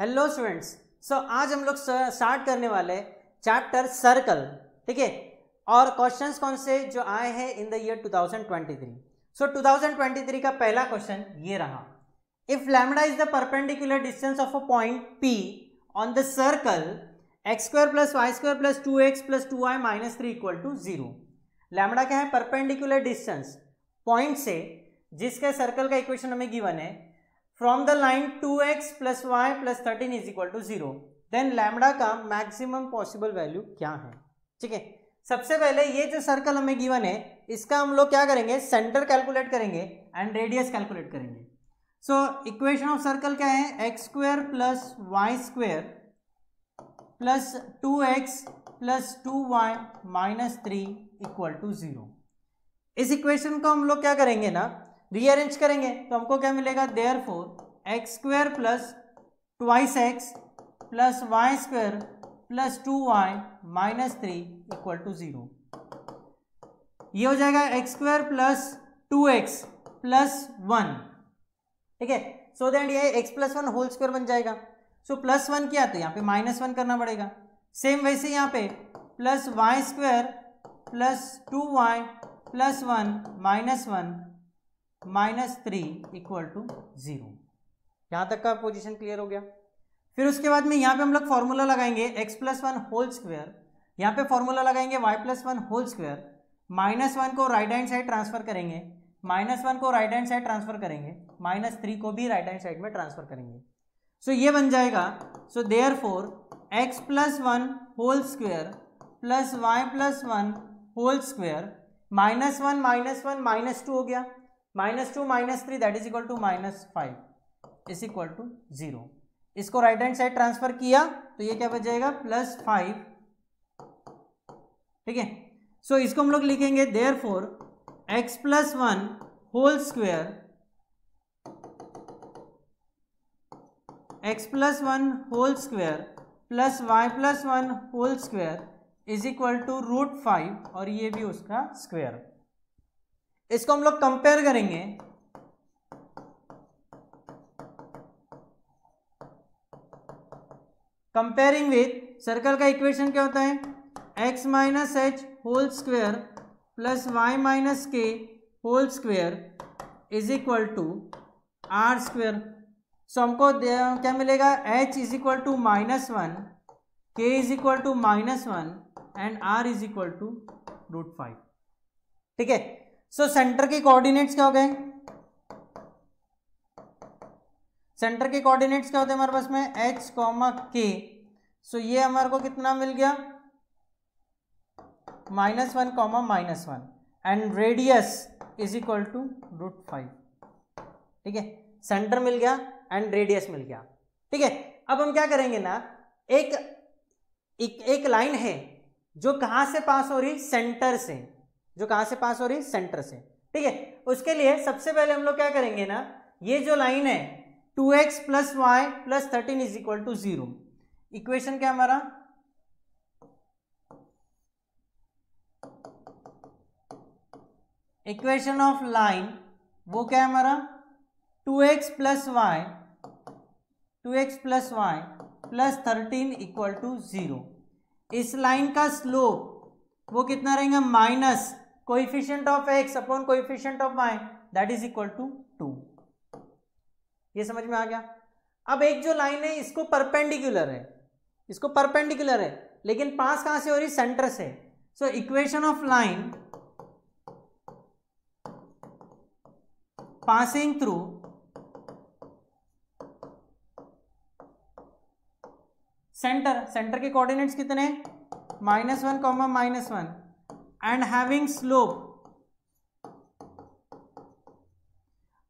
Hello students. आज हम लोग स्टार्ट करने वाले चैप्टर सर्कल, ठीक है। और क्वेश्चंस कौन से जो आए हैं इन द ईयर 2023। 2023 का पहला क्वेश्चन ये रहा। If lambda is the perpendicular distance of a point P on the circle x² + y² + 2x + 2y - 3 = 0। Lambda क्या है? परपेंडिकुलर डिस्टेंस पॉइंट से जिसके सर्कल का इक्वेशन हमें गिवन है from the line 2x + y + 13 = 0, then lambda का maximum possible value क्या है? ठीक है, सबसे पहले ये जो सर्कल हमें गिवन है इसका हम लोग क्या करेंगे? सेंटर कैलकुलेट करेंगे एंड रेडियस कैलकुलेट करेंगे। सो इक्वेशन ऑफ सर्कल क्या है? x² + y² + 2x + 2y - 3 = 0। इस इक्वेशन को हम लोग क्या करेंगे ना, रीअरेंज करेंगे तो हमको क्या मिलेगा? Therefore x² + 2x + y² + 2y - 3 = 0। ये हो जाएगा x² + 2x + 1, ठीक है। सो दैट ये x + 1 होल स्क्वायर बन जाएगा। सो +1 किया तो यहाँ पे -1 करना पड़ेगा। सेम वैसे यहाँ पे +y² + 2y + 1 -1 - 3 = 0। यहाँ तक का पोजीशन क्लियर हो गया। फिर उसके बाद में यहाँ पे हम लोग फॉर्मूला लगाएंगे x + 1 होल स्क्वायर, यहाँ पे फॉर्मूला लगाएंगे y + 1 होल स्क्वायर, -1 को राइट हैंड साइड ट्रांसफर करेंगे, -1 को राइट हैंड साइड ट्रांसफर करेंगे, -3 को भी राइट हैंड साइड में ट्रांसफर करेंगे। सो ये बन जाएगा। So therefore x + 1 whole square + y + 1 whole square -1 -1 -2 हो गया, -2 - 3 that is equal to -5 is equal to 0। इसको राइट हैंड साइड ट्रांसफर किया तो ये क्या बच जाएगा? +5, ठीक है। सो इसको हम लोग लिखेंगे therefore x + 1 whole square x + 1 whole square + y + 1 whole square is equal to √5 और ये भी उसका स्क्वायर। इसको हम लोग कंपेयर करेंगे कंपेयरिंग विथ सर्कल का इक्वेशन क्या होता है? x - h whole square + y - k whole square is equal to r²। So हमको क्या मिलेगा? h is equal to -1, k is equal to -1 and r is equal to √5, ठीक है। सो सेंटर के कोऑर्डिनेट्स क्या हो गए? सेंटर के कोऑर्डिनेट्स क्या होते हैं हमारे पास में? h, k। सो ये हमारे को कितना मिल गया? -1, -1 and radius is equal to √5, ठीक है। सेंटर मिल गया एंड रेडियस मिल गया, ठीक है। अब हम क्या करेंगे ना, एक लाइन है जो कहां से पास हो रही? सेंटर से। जो कहां से पास हो रही? सेंटर से, ठीक है। उसके लिए सबसे पहले हम लोग क्या करेंगे ना, ये जो लाइन है 2x + y + 13 = 0। इक्वेशन क्या हमारा? इक्वेशन ऑफ लाइन वो क्या है हमारा? 2x + y + 13 = 0। इस लाइन का स्लोप वो कितना रहेगा? Minus coefficient of x upon coefficient of y that is equal to 2। ये समझ में आ गया? अब एक जो लाइन है इसको परपेंडिकुलर है, लेकिन पास कहां से हो रही? सेंटर से। So equation of line passing through centre के कोऑर्डिनेट्स कितने? -1, -1 एंड हैविंग स्लोप।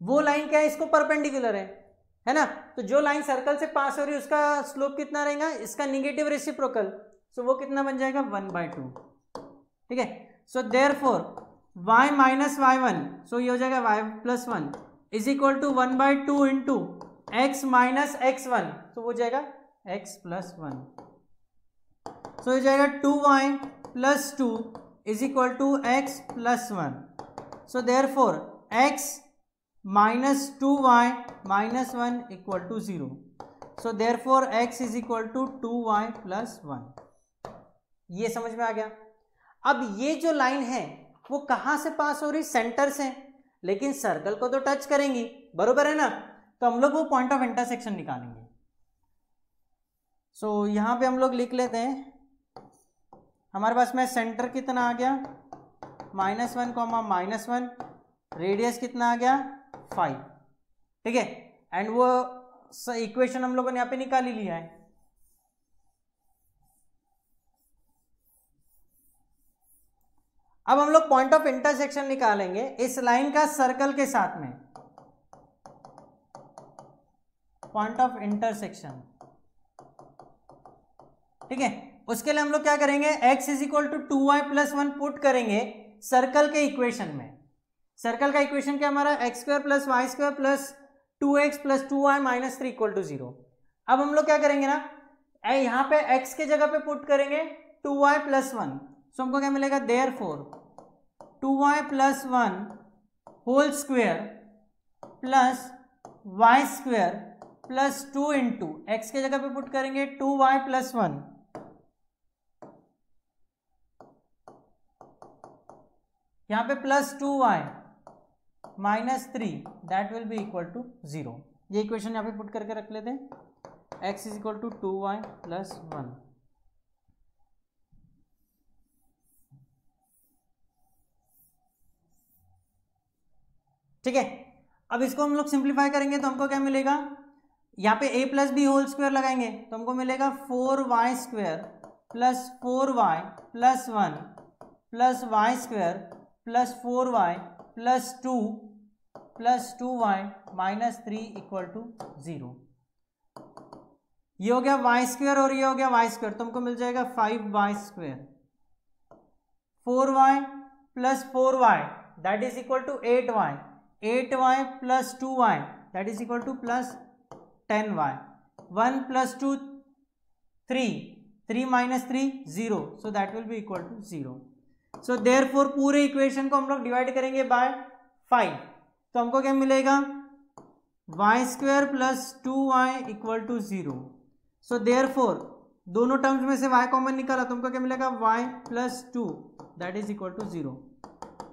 वो लाइन क्या है? इसको परपेंडिकुलर है ना। तो जो लाइन सर्कल से पास हो रही है उसका स्लोप कितना रहेगा? इसका निगेटिव रेसिप्रोकल। सो वो कितना बन जाएगा? 1/2, ठीक है। सो देयरफॉर y - y1, सो ये हो जाएगा y + 1 is equal to 1/2 into x - x1, तो वो जाएगा x + 1। सो ये जाएगा 2y + 2 is equal to x + 1। So therefore x - 2y - 1 = 0। So therefore x is equal to 2y plus 1। ये समझ में आ गया। अब ये जो लाइन है वो कहां से पास हो रही, सेंटर से, लेकिन सर्कल को तो टच करेंगी, बरोबर है ना। तो हम लोग वो पॉइंट ऑफ इंटरसेक्शन निकालेंगे। सो यहां पे हम लोग लिख लेते हैं, हमारे पास में सेंटर कितना आ गया -1, -1, रेडियस कितना आ गया 5, ठीक है। एंड वो इक्वेशन हम लोगों ने यहाँ पे निकाल ही लिया है। अब हम लोग पॉइंट ऑफ इंटरसेक्शन निकालेंगे इस लाइन का सर्कल के साथ में, पॉइंट ऑफ इंटरसेक्शन, ठीक है। उसके लिए हम लोग क्या करेंगे, x is equal to 2y plus 1 put करेंगे सर्कल के इक्वेशन में। सर्कल का इक्वेशन क्या हमारा, x square plus Y square plus 2x plus 2y minus 3 equal to 0। अब हम लोग क्या करेंगे ना, यहां पे x के जगह पे पुट करेंगे 2y प्लस 1, सो हमको क्या मिलेगा, therefore 2y plus 1 whole square plus Y square plus 2 into x के जगह पे पुट करेंगे 2y प्लस 1 यहां पे plus 2y minus 3 that will be equal to 0। ये इक्वेशन यहां पे पुट करके रख लेते हैं, x is equal to 2y plus 1। ठीक है। अब इसको हम लोग सिंप्लीफाई करेंगे तो हमको क्या मिलेगा, यहाँ पे a plus B whole square लगाएंगे तो हमको मिलेगा 4y square plus 4y plus 1 plus Y square plus 4y plus 2 plus 2y minus 3 equal to 0। ये हो गया वाई स्क्वायर और ये हो गया वाई स्क्वायर, तो हमको मिल जाएगा 5y square, 4y plus 4y that is equal to 8y, 8y plus 2y that is equal to plus 10y, 1 plus 2 3, 3 minus 3 0, so that will be equal to 0। So therefore पूरे equation को हम लोग divide करेंगे bye 5, तो हमको क्या मिलेगा, y square plus 2y equal to 0। So therefore दोनों टर्म्स में से y कॉमन निकाला तो हमको क्या मिलेगा, y plus 2 that is equal to 0।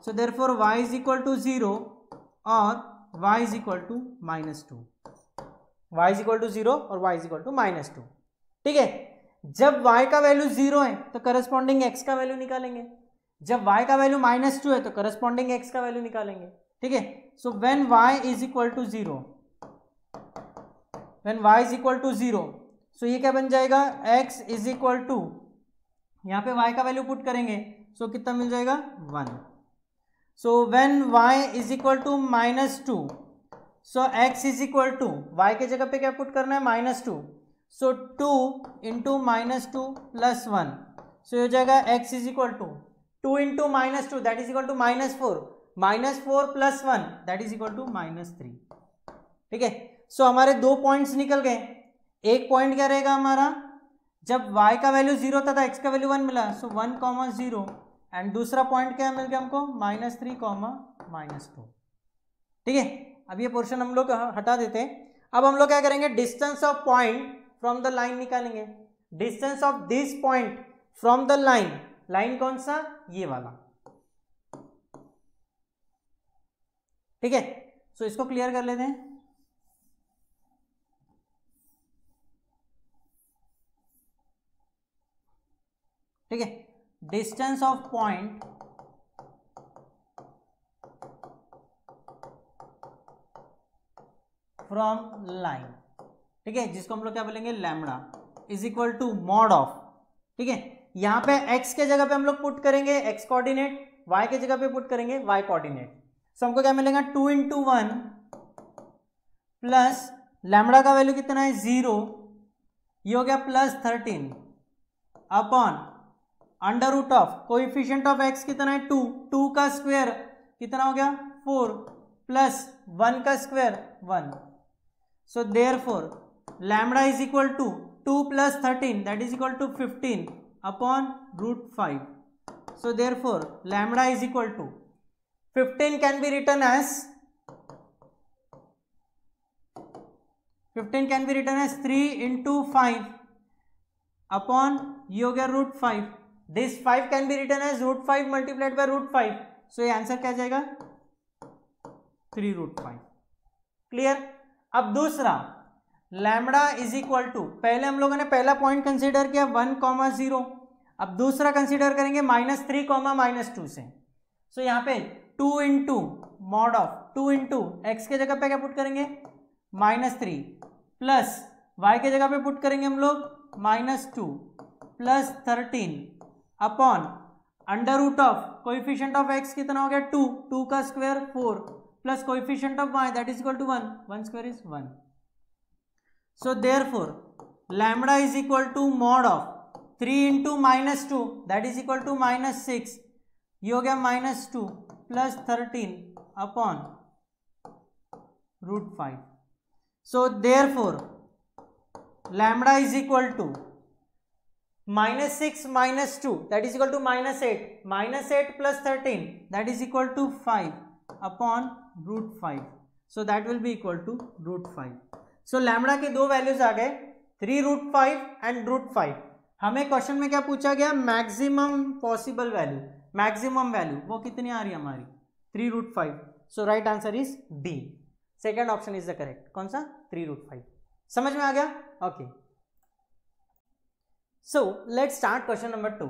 So therefore y is equal to 0 और y is equal to -2, y is equal to 0 और y इज इक्वल टू -2। ठीक है। जब y का वैल्यू 0 है तो करस्पॉन्डिंग x का वैल्यू निकालेंगे, जब y का वैल्यू -2 है तो करस्पॉन्डिंग x का वैल्यू निकालेंगे। ठीक है। So when y is equal to 0, when y is equal to 0, सो ये क्या बन जाएगा, x इज इक्वल टू, यहाँ पे y का वैल्यू पुट करेंगे सो कितना मिल जाएगा 1। So when y is equal to -2, so x is equal to, y के जगह पे क्या पुट करना है -2, सो 2 इंटू -2 प्लस 1, सो हो जाएगा x is equal to 2 into -2 that is equal to -4 plus 1 that is equal to -3। ठीक है। सो हमारे दो पॉइंट्स निकल गए। एक पॉइंट क्या रहेगा हमारा, जब y का वैल्यू 0 था x का वैल्यू 1 मिला, सो 1, 0, एंड दूसरा पॉइंट क्या मिल गया हमको, -3, -2। ठीक है। अब ये पोर्शन हम लोग हटा देते हैं। अब हम लोग क्या करेंगे, distance of point from the line निकालेंगे। Distance of this point from the line, line कौन सा, ये वाला। ठीक है। सो इसको क्लियर कर लेते हैं। ठीक है। Distance of point from line, ठीक है, जिसको हम लोग क्या बोलेंगे, lambda is equal to mod of. ठीक है। यहां पे x के जगह पे हम लोग पुट करेंगे x कोऑर्डिनेट, y के जगह पे पुट करेंगे y कोऑर्डिनेट। सो हमको क्या मिलेगा, 2 इंटू 1 प्लस लैम्बडा का वैल्यू कितना है 0, ये हो गया plus 13 upon under root of coefficient of x कितना है 2, 2 का स्क्वायर कितना हो गया 4 प्लस 1 का square 1। So therefore lambda is equal to 2 plus 13 that is equal to 15 upon root 5. So therefore lambda is equal to 15 can be written as 15 can be written as 3 into 5 upon ये हो गया √5. This 5 can be written as √5 multiplied by √5. So ये answer क्या जाएगा 3√5. Clear. अब दूसरा lambda is equal to, पहले हम लोगों ने पहला पॉइंट कंसीडर किया 1,0. अब दूसरा कंसीडर करेंगे -3, -2 से. सो यहाँ पे 2 into mod of 2 into x के जगह पे क्या पुट करेंगे -3 प्लस वाई के जगह पे पुट करेंगे हम लोग -2 plus 13 upon under root of coefficient of x कितना हो गया 2, 2 का square 4 plus coefficient of y that is equal to 1, 1 square is 1. So therefore lambda is equal to mod of 3 into -2 that is equal to -6. ये हो गया -2 plus 13 upon √5. So therefore lambda is equal to -6 -2 that is equal to -8, -8 plus 13 that is equal to 5 upon √5. so that will be equal to √5. so lambda के दो values आ गए 3√5 and √5. हमें question में क्या पूछा गया maximum possible value, maximum value वो कितनी आ रही है हमारी 3√5. So right answer is D, second option is the correct. कौन सा 3√5. समझ में आ गया. Okay. So let's start question number 2.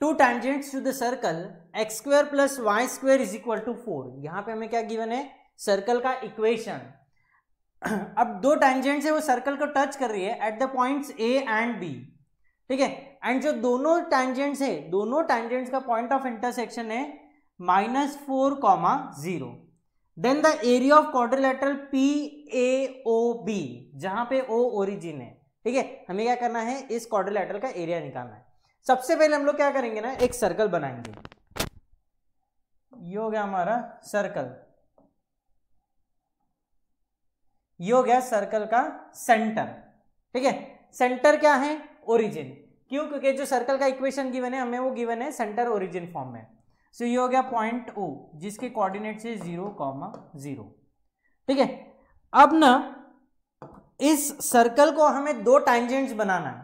Two tangents to the circle x square plus y square is equal to 4. यहाँ पे हमें क्या गिवन है सर्कल का इक्वेशन. अब दो tangents है वो सर्कल को टच कर रही है at the points A and B. ठीक है. एंड जो दोनों tangents है दोनों tangents का पॉइंट ऑफ इंटरसेक्शन है -4, 0. Then the area of quadrilateral PAOB जहां पे O ओरिजिन है. ठीक है. हमें क्या करना है इस क्वाड्रिलेटरल का एरिया निकालना है. सबसे पहले हम लोग क्या करेंगे ना एक सर्कल बनाएंगे. ये हो गया हमारा सर्कल, ये हो गया सर्कल का सेंटर. ठीक है. सेंटर क्या है ओरिजिन. क्यों? क्योंकि जो सर्कल का इक्वेशन गिवन है हमें वो गिवन है सेंटर ओरिजिन फॉर्म में. सो ये हो गया पॉइंट O जिसके कोऑर्डिनेट्स है 0, 0. ठीक है. अब ना इस सर्कल को हमें दो टैंजेंट्स बनाना है.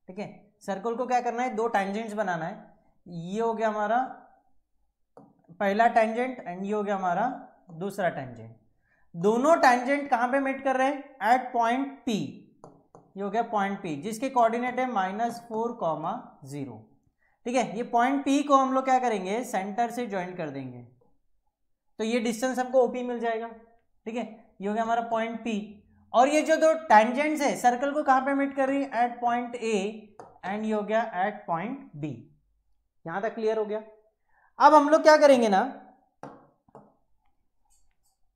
ठीक है. सर्कल को क्या करना है दो टैंजेंट्स बनाना है. ये हो गया हमारा पहला टैंजेंट एंड ये हो गया हमारा दूसरा टैंजेंट. दोनों टैंजेंट कहां पे मीट कर रहे हैं एट पॉइंट P. ये हो गया पॉइंट P जिसके कोऑर्डिनेट है -4, 0. ठीक है. ये पॉइंट P को हम लोग क्या करेंगे सेंटर से ज्वाइन कर देंगे तो ये डिस्टेंस हमको OP मिल जाएगा. ठीक है. ये हो गया हमारा पॉइंट P. और ये जो दो टैंजेंट्स है सर्कल को कहां पे मीट कर रही है एट पॉइंट A एंड ये हो गया एट पॉइंट B. यहां तक क्लियर हो गया. अब हम लोग क्या करेंगे ना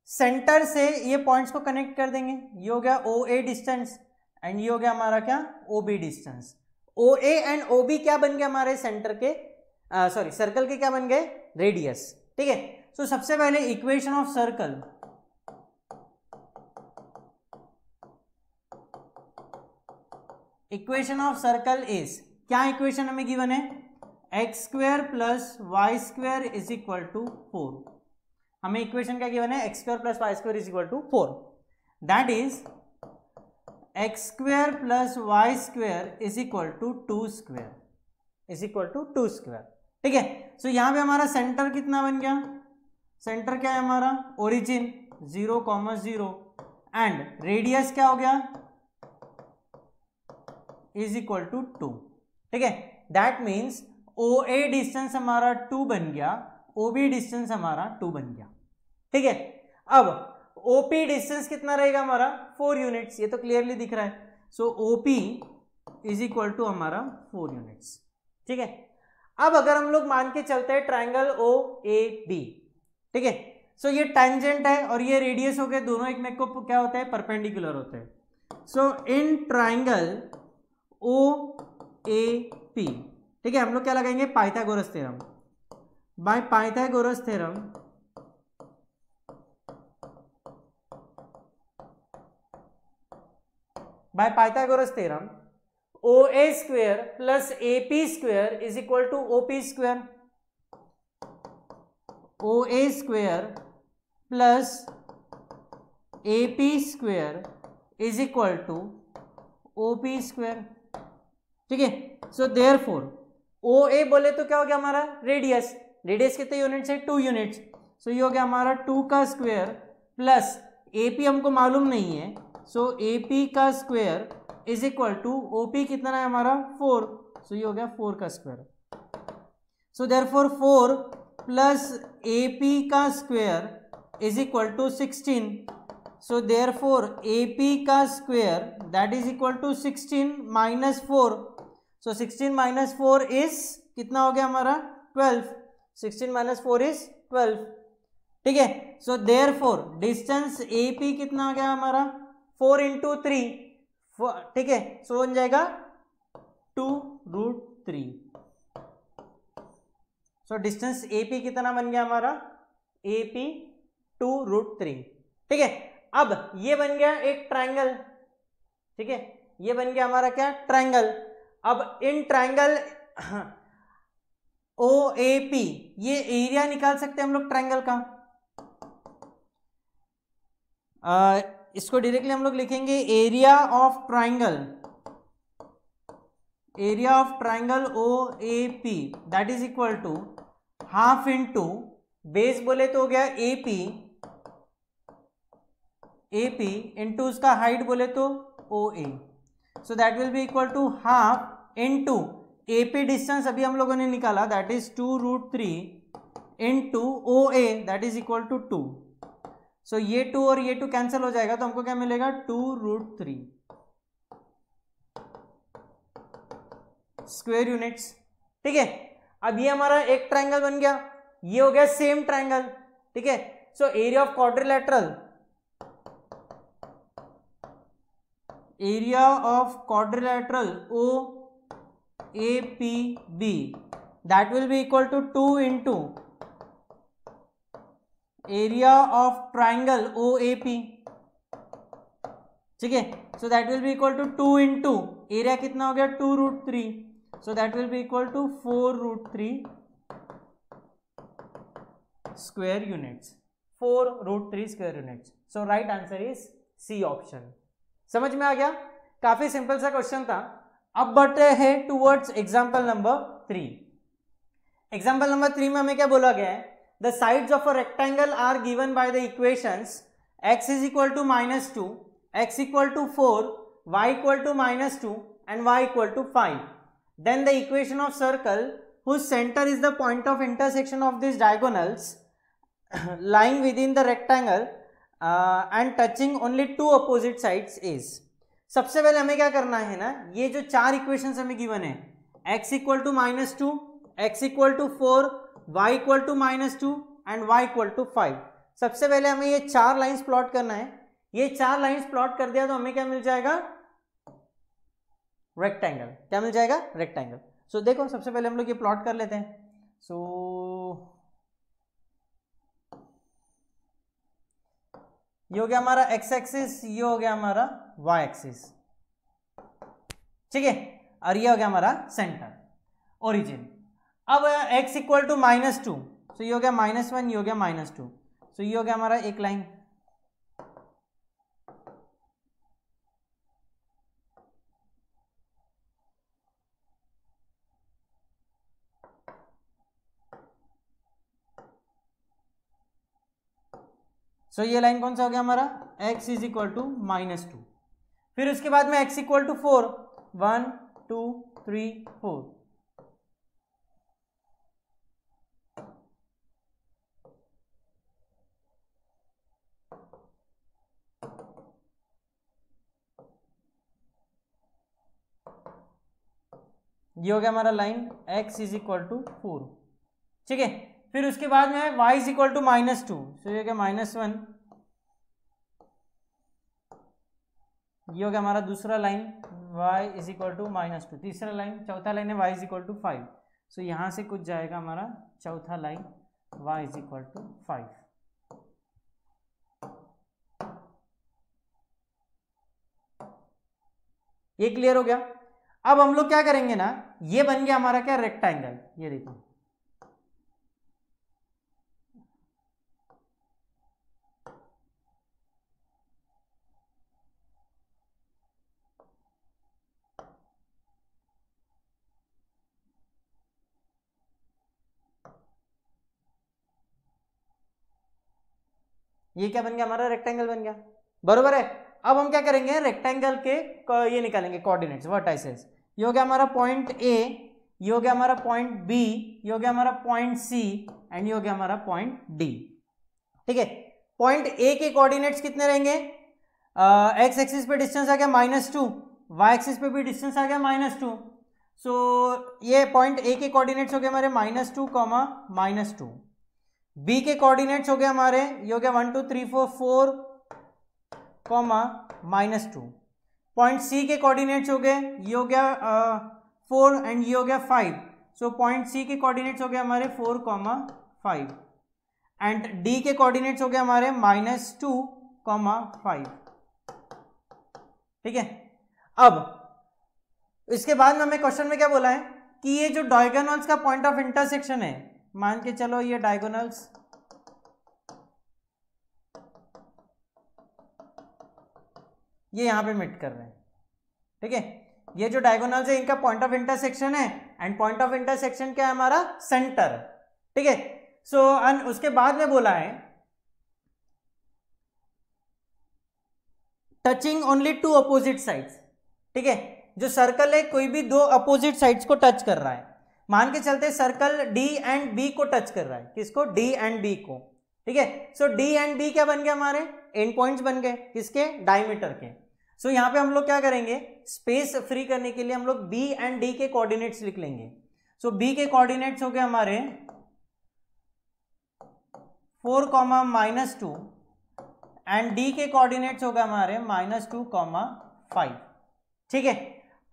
सेंटर से ये पॉइंट्स को कनेक्ट कर देंगे. ये हो गया OA डिस्टेंस एंड ये हो गया हमारा क्या OB distance. OA and OB क्या बन गया हमारे सेंटर के सॉरी सर्कल के क्या बन गए रेडियस. ठीक है. सो सबसे पहले equation of circle, equation of circle is क्या इक्वेशन हमें गिवन है x² plus y² is equal to 4. हमें इक्वेशन क्या गिवन है x² plus y² is equal to 4. That is x² plus y² is equal to 2² is equal to 2². ठीक है. सो यहां पे हमारा सेंटर कितना बन गया, सेंटर क्या है हमारा ओरिजिन 0, 0 एंड रेडियस क्या हो गया इज इक्वल टू 2. ठीक है. दैट मीन्स OA डिस्टेंस हमारा 2 बन गया, OB डिस्टेंस हमारा 2 बन गया. ठीक है. अब OP डिस्टेंस कितना रहेगा हमारा 4 यूनिट्स. ये तो क्लियरली दिख रहा है. सो OP इज इक्वल टू हमारा 4 यूनिट्स. ठीक है. अब अगर हम लोग मान के चलते हैं ट्राइंगल OAB. ठीक है. सो ये टैंजेंट है और ये रेडियस हो गए, दोनों एक में को क्या होता है परपेंडिकुलर होते हैं. सो इन ट्राइंगल OAP ठीक है हम लोग क्या लगाएंगे Pythagoras theorem. By Pythagoras theorem OA² plus AP² is equal to OP². OA² plus AP² is equal to O P square, ठीक है। सो देयरफॉर ओ ए बोले तो क्या हो गया हमारा रेडियस, रेडियस कितने यूनिट्स है 2 यूनिट्स, सो ये हो गया हमारा 2 का स्क्वायर प्लस ए पी हमको मालूम नहीं है, सो ए पी का square is equal to O P कितना है हमारा 4, सो ये हो गया 4 का square. So therefore 4 plus A P का square is equal to 16, so therefore A P का square that is equal to 16 minus 4, so 16 minus 4 is कितना हो गया हमारा 12, 16 माइनस 4 इज 12, ठीक है। So therefore distance A P कितना आ गया हमारा 4 इंटू 3, ठीक है, सो बन जाएगा 2√3। सो डिस्टेंस ए पी कितना बन गया हमारा ए पी 2√3, ठीक है। अब ये बन गया एक ट्रायंगल, ठीक है, ये बन गया हमारा क्या ट्रायंगल। अब in triangle O A P ये एरिया निकाल सकते हैं हम लोग ट्रायंगल का, इसको डायरेक्टली हम लोग लिखेंगे area of triangle, area of triangle O A P that is equal to half into base बोले तो हो गया ए पी इंटू उसका हाइट बोले तो O A, so that will be equal to half into A P distance अभी हम लोगों ने निकाला that is 2√3 into O A that is equal to 2, so ये 2 और ये 2 कैंसिल हो जाएगा तो हमको क्या मिलेगा 2√3 स्क्वायर यूनिट्स, ठीक है। अब ये हमारा एक ट्रायंगल बन गया, ये हो गया सेम ट्रायंगल, ठीक है। So area of quadrilateral, area of quadrilateral O A P B that will be equal to 2 into area of triangle O A P, ठीक है। So that will be equal to 2 into area कितना हो गया 2√3, so that will be equal to 4√3 square units, 4√3 square units. So right answer is C option. समझ में आ गया, काफी सिंपल सा क्वेश्चन था। अब बढ़ते हैं towards example number 3। Example number 3 में हमें क्या बोला गया है, the sides of a rectangle are given by the equations x is equal to -2, x equal to 4, y equal to -2 and y equal to 5. Then the equation of circle whose center is the point of intersection of these diagonals lying within the rectangle and touching only two opposite sides is. सबसे पहले हमें क्या करना है ना, ये जो चार इक्वेशंस हमें गिवन है x equal to -2, x equal to 4, y equal to -2 and y equal to 5। सबसे पहले हमें ये चार लाइंस प्लॉट करना है। ये चार लाइंस प्लॉट कर दिया तो हमें क्या मिल जाएगा रेक्टेंगल। क्या मिल जाएगा रेक्टेंगल। सो देखो सबसे पहले हम लोग ये प्लॉट कर लेते हैं। सो ये हो गया हमारा x एक्सिस, ये हो गया हमारा y एक्सिस, ठीक है, और ये हो गया हमारा सेंटर ओरिजिन। अब x इक्वल टू -2, सो ये हो गया -1, ये हो गया -2, सो ये हो गया हमारा एक लाइन। सो ये लाइन कौन सा हो गया हमारा x इज इक्वल टू -2। फिर उसके बाद में x इक्वल टू 4, 1 2 3 4, ये हो गया हमारा line x is equal to 4, ठीक है। फिर उसके बाद में y is equal to -2, so ये हो गया -1, ये हो गया हमारा दूसरा line y is equal to -2, तीसरा लाइन, चौथा लाइन है y is equal to 5, so यहां से कुछ जाएगा हमारा चौथा line y is equal to 5। ये क्लियर हो गया। अब हम लोग क्या करेंगे ना, ये बन गया हमारा क्या रेक्टेंगल, ये देखो ये क्या बन गया हमारा, रेक्टेंगल बन गया, बरोबर है। अब हम क्या करेंगे, रेक्टेंगल के ये निकालेंगे कोऑर्डिनेट्स, वर्टाइसेस। ये हो गया हमारा पॉइंट ए, ये हो गया हमारा पॉइंट बी, ये हो गया हमारा पॉइंट सी एंड ये हो गया हमारा पॉइंट डी। ठीक है, पॉइंट ए के कोऑर्डिनेट्स कितने रहेंगे, एक्स एक्सिस पे डिस्टेंस आ गया -2, वाई एक्सिस पे भी डिस्टेंस आ गया -2। सो ये पॉइंट ए के कोऑर्डिनेट्स हो गए हमारे -2, -2। बी के कोऑर्डिनेट्स हो गए हमारे, ये हो गया 1 2 3 4 4, -2। पॉइंट सी के कोऑर्डिनेट्स हो गए, ये हो गया 4 एंड ये हो गया 5। सो पॉइंट सी के कोऑर्डिनेट्स हो गए हमारे 4, 5 एंड डी के कोऑर्डिनेट्स हो गए हमारे -2, 5। ठीक है, अब इसके बाद में हमें क्वेश्चन में क्या बोला है कि ये जो डायगोनल्स का पॉइंट ऑफ इंटरसेक्शन है, मान के चलो ये डायगोनल्स ये यहां पे मीट कर रहे हैं। ठीक है, ये जो डायगोनल्स है इनका पॉइंट ऑफ इंटरसेक्शन है एंड पॉइंट ऑफ इंटरसेक्शन क्या है हमारा, सेंटर। ठीक है, सो उसके बाद में बोला है टचिंग ओनली 2 अपोजिट साइड्स। ठीक है, जो सर्कल है कोई भी 2 अपोजिट साइड्स को टच कर रहा है। मान के चलते सर्कल डी एंड बी को टच कर रहा है, किसको, डी एंड बी को। ठीक है, सो डी एंड बी क्या बन गया हमारे, एंड पॉइंट्स बन गए, किसके, डायमीटर के। सो यहां पे हम लोग क्या करेंगे, स्पेस फ्री करने के लिए हम लोग बी एंड डी के कोऑर्डिनेट्स लिख लेंगे। सो बी के कोऑर्डिनेट्स हो गए हमारे 4, -2 एंड डी के कोऑर्डिनेट्स हो गए हमारे -2, 5। ठीक है,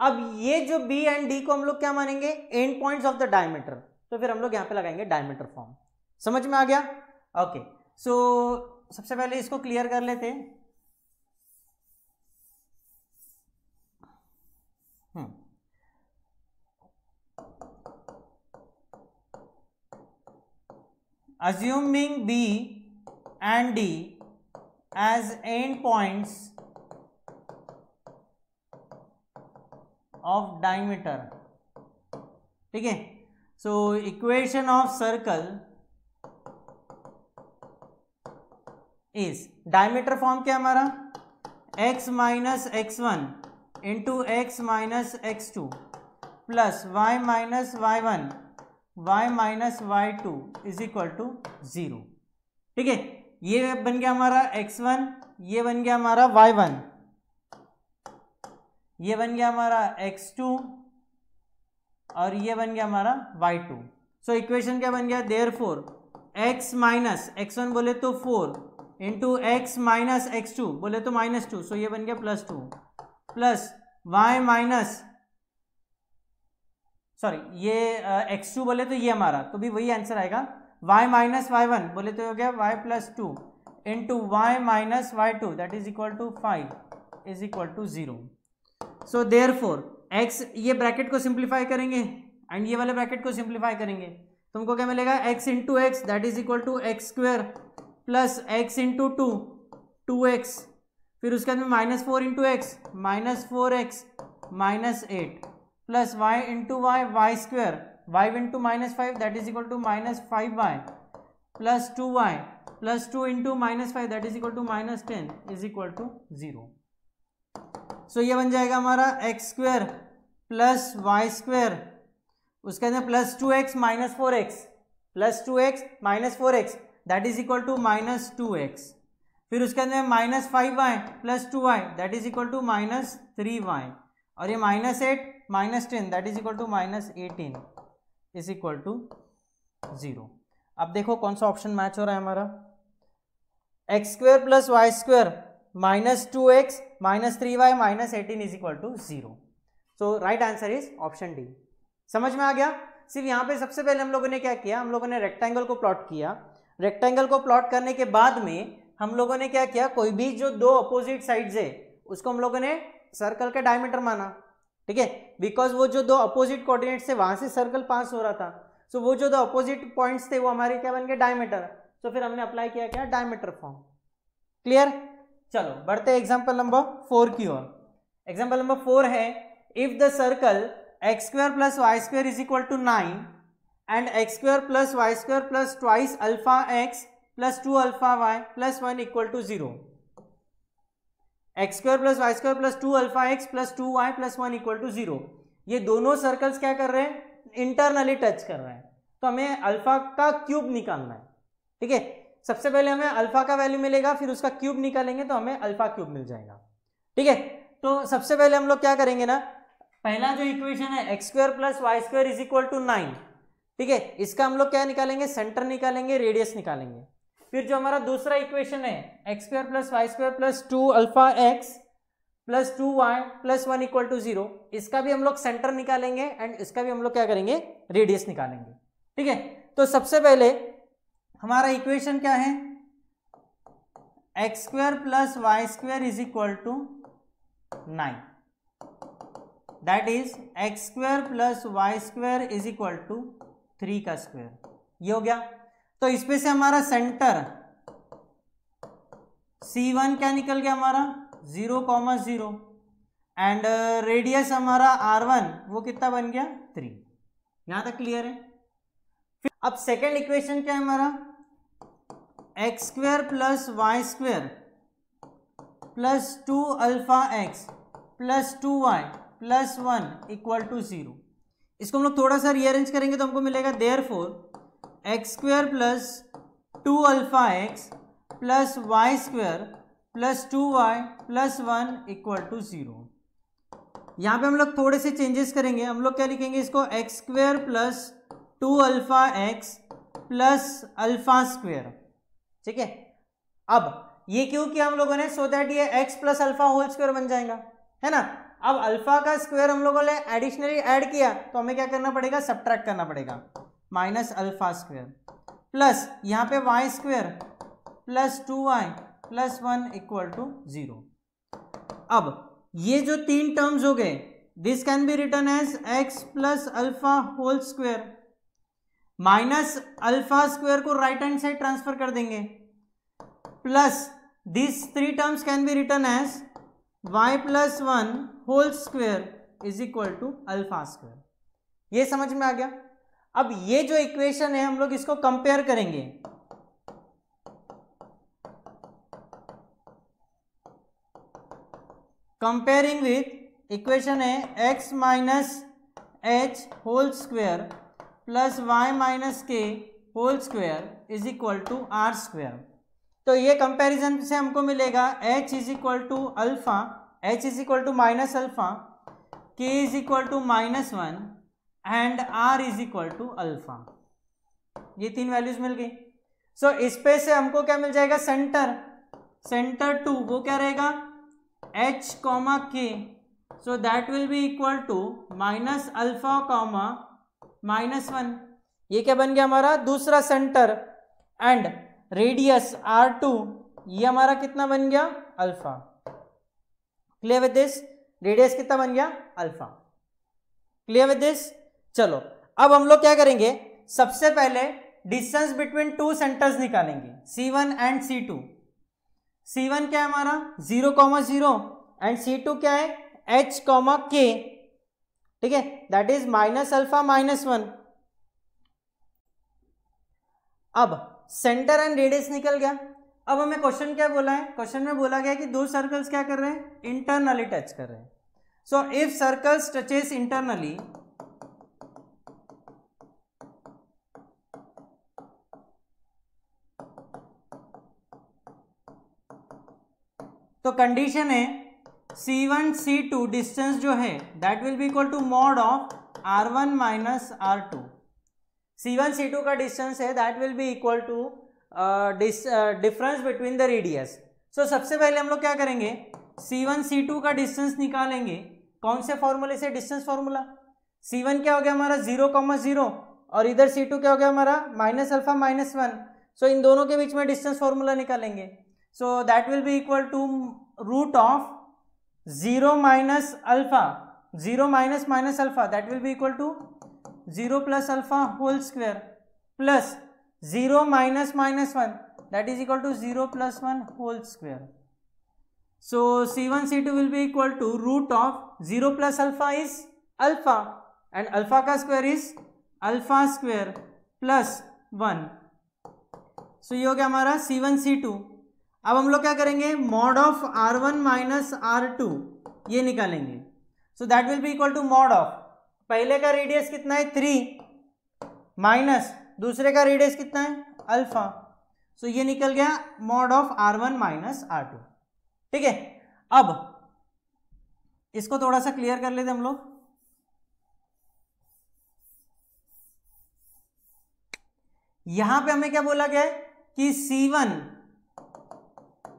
अब ये जो बी एंड डी को हम लोग क्या मानेंगे, and points of the diameter. तो फिर हम लोग यहां पे लगाएंगे डायमीटर फॉर्म। समझ में आ गया, ओके। सो सबसे पहले इसको क्लियर कर लेते हैं। Assuming B and D as end points of diameter, ठीक है, so equation of circle is diameter form क्या हमारा, x minus x1 into x minus x2 plus y minus y1 y minus y2 is equal to 0। ठीक है, ये बन गया हमारा x1, ये बन गया हमारा y1, ये बन गया हमारा x2 और ये बन गया हमारा y2। सो इक्वेशन क्या बन गया, देयरफॉर x माइनस x1 बोले तो 4 इंटू x माइनस x2 बोले तो -2, सो ये बन गया +2 प्लस y माइनस सॉरी ये x2 बोले तो ये हमारा, तो भी वही आंसर आएगा, y माइनस y1 बोले तो हो गया y plus 2 into y minus y2 that is equal to 5 is equal to 0। So therefore x, ये ब्रैकेट को सिंप्लीफाई करेंगे एंड ये वाले ब्रैकेट को सिंप्लीफाई करेंगे, तुमको क्या मिलेगा, x into x that is equal to x square plus x into 2x, फिर उसके बाद में -4 into x -4x -8 plus y into y y square, y into -5 that is equal to -5y plus 2y plus 2 into -5 that is equal to -10 is equal to 0। सो ये बन जाएगा हमारा x square plus y square, उसके अंदर plus 2x -4x plus 2x -4x that is equal to -2x, फिर उसके अंदर -5y plus 2y that is equal to -3y और ये -8 -10 that is equal to -18 is equal to 0। अब देखो कौन सा ऑप्शन मैच हो रहा है हमारा, x square plus y square -2x -3y -18 is equal to 0। So right answer is option D. समझ में आ गया। सिर्फ यहाँ पे सबसे पहले हम लोगों ने क्या किया, हम लोगों ने रेक्टेंगल को प्लॉट किया, रेक्टेंगल को प्लॉट करने के बाद में हम लोगों ने क्या किया, कोई भी जो 2 अपोजिट साइड्स है उसको हम लोगों ने सर्कल का डायमीटर माना। ठीक है, बिकॉज वो जो 2 अपोजिट कोऑर्डिनेट्स थे वहां से सर्कल पास हो रहा था, सो वो जो 2 अपोजिट पॉइंट्स थे वो हमारे क्या बन गए, डायमीटर। तो फिर हमने अप्लाई किया क्या, डायमीटर फॉर्म। क्लियर, चलो बढ़ते एग्जाम्पल नंबर 4 की ओर। एग्जाम्पल नंबर 4 है, if the circle x square plus Y square is equal to 9 and x square plus Y square plus twice alpha x plus 2 alpha y plus 1 equal to 0, x square plus Y square plus 2 alpha x plus 2 y plus 1 equal to 0। ये दोनों circles क्या कर रहे हैं, internally touch कर रहे हैं, तो हमें अल्फा का क्यूब निकालना है। ठीक है, सबसे पहले हमें अल्फा का वैल्यू मिलेगा, फिर उसका क्यूब निकालेंगे तो हमें अल्फा क्यूब मिल जाएगा। ठीक है, तो सबसे पहले हम लोग क्या करेंगे ना, पहला जो इक्वेशन है x square plus Y square is equal to 9। ठीक है, इसका हम लोग क्या निकालेंगे, सेंटर निकालेंगे, रेडियस निकालेंगे। फिर जो हमारा दूसरा इक्वेशन है x square plus Y square plus 2 alpha x plus 2 y plus 1 equal to 0, इसका भी हम लोग सेंटर निकालेंगे एंड इसका भी हम लोग क्या करेंगे, रेडियस निकालेंगे। ठीक है, तो सबसे पहले हमारा इक्वेशन क्या है, x square plus Y square is equal to 9, that is x square plus Y square is equal to 3 का स्क्वायर, ये हो गया। तो इसमें से हमारा सेंटर C1 क्या निकल गया हमारा 0,0 एंड रेडियस हमारा R1 वो कितना बन गया 3। यहां तक क्लियर है। फिर अब सेकेंड इक्वेशन क्या है हमारा, x square plus Y square plus 2 alpha x plus 2 y plus 1 equal to 0। इसको हम लोग थोड़ा सा रीअरेंज करेंगे तो हमको मिलेगा therefore x square plus 2 alpha x plus Y square plus 2 y plus 1 equal to 0। यहाँ पे हम लोग थोड़े से चेंजेस करेंगे, हम लोग क्या लिखेंगे इसको, x square plus 2 alpha x plus alpha square. ठीक है, अब ये क्यों किया हम लोगों ने, सो दैट ये x plus alpha whole square बन जाएगा, है ना। अब अल्फा का स्क्वायर हम लोगों ने एडिशनली ऐड किया तो हमें क्या करना पड़ेगा, सब्ट्रैक्ट करना पड़ेगा, माइनस अल्फा स्क्वायर प्लस यहाँ पे y square plus 2y plus 1 equal to 0। अब ये जो तीन टर्म्स हो गए, this can be written as x plus alpha whole square minus alpha square को राइट हैंड साइड ट्रांसफर कर देंगे, plus this three terms can be written as y plus 1 whole square is equal to alpha square. ये समझ में आ गया। अब ये जो इक्वेशन है हम लोग इसको कंपेयर करेंगे, कंपेयरिंग विथ इक्वेशन है x minus H whole square plus Y minus K whole square is equal to R square. तो ये कंपैरिजन से हमको मिलेगा h is equal to alpha, h is equal to minus alpha, k is equal to minus 1 and r is equal to alpha. ये तीन values मिल गई। सो इस पे से हमको क्या मिल जाएगा, सेंटर 2 वो क्या रहेगा h comma k, so that will be equal to minus alpha comma minus 1। ये क्या बन गया हमारा दूसरा सेंटर, एंड रेडियस R2 ये हमारा कितना बन गया alpha. Clear with this, radius कितना बन गया अल्फा। Clear with this. चलो अब हम लोग क्या करेंगे, सबसे पहले डिस्टेंस बिटवीन टू सेंटर्स निकालेंगे, C1 एंड C2। C1 क्या है हमारा 0,0 एंड C2 क्या है h, k। ठीक है, that is minus alpha minus 1। अब सेंटर एंड रेडियस निकल गया। अब हमें क्वेश्चन क्या बोला है, क्वेश्चन में बोला गया कि दो सर्कल्स क्या कर रहे हैं, इंटरनली टच कर रहे हैं। So if circles touches internally, तो कंडीशन है C1 C2 डिस्टेंस जो है that will be equal to mod of R1 minus R2। C1 C2 का डिस्टेंस है that will be equal to difference between the radius. So सबसे पहले हम लोग क्या करेंगे, C1 C2 का डिस्टेंस निकालेंगे। कौन से फॉर्मूले से, डिस्टेंस फॉर्मूला। C1 क्या हो गया हमारा 0,0 और इधर C2 क्या हो गया हमारा माइनस अल्फा माइनस 1। सो इन दोनों के बीच में डिस्टेंस फॉर्मूला निकालेंगे। So that will be equal to root of 0 minus alpha, 0 minus minus alpha that will be equal to 0 plus alpha whole square plus 0 minus minus 1 that is equal to 0 plus 1 whole square. So C1 C2 will be equal to root of 0 plus alpha is alpha and alpha का square is alpha square plus 1 so ये हो गया हमारा C1 C2। अब हम लोग क्या करेंगे, mod of R1 minus R2 ये निकालेंगे। So that will be equal to mod of, पहले का रेडियस कितना है 3 माइनस दूसरे का रेडियस कितना है अल्फा। सो ये निकल गया mod of R1 minus R2। ठीक है, अब इसको थोड़ा सा क्लियर कर लेते हम लोग। यहां पे हमें क्या बोला गया है कि C1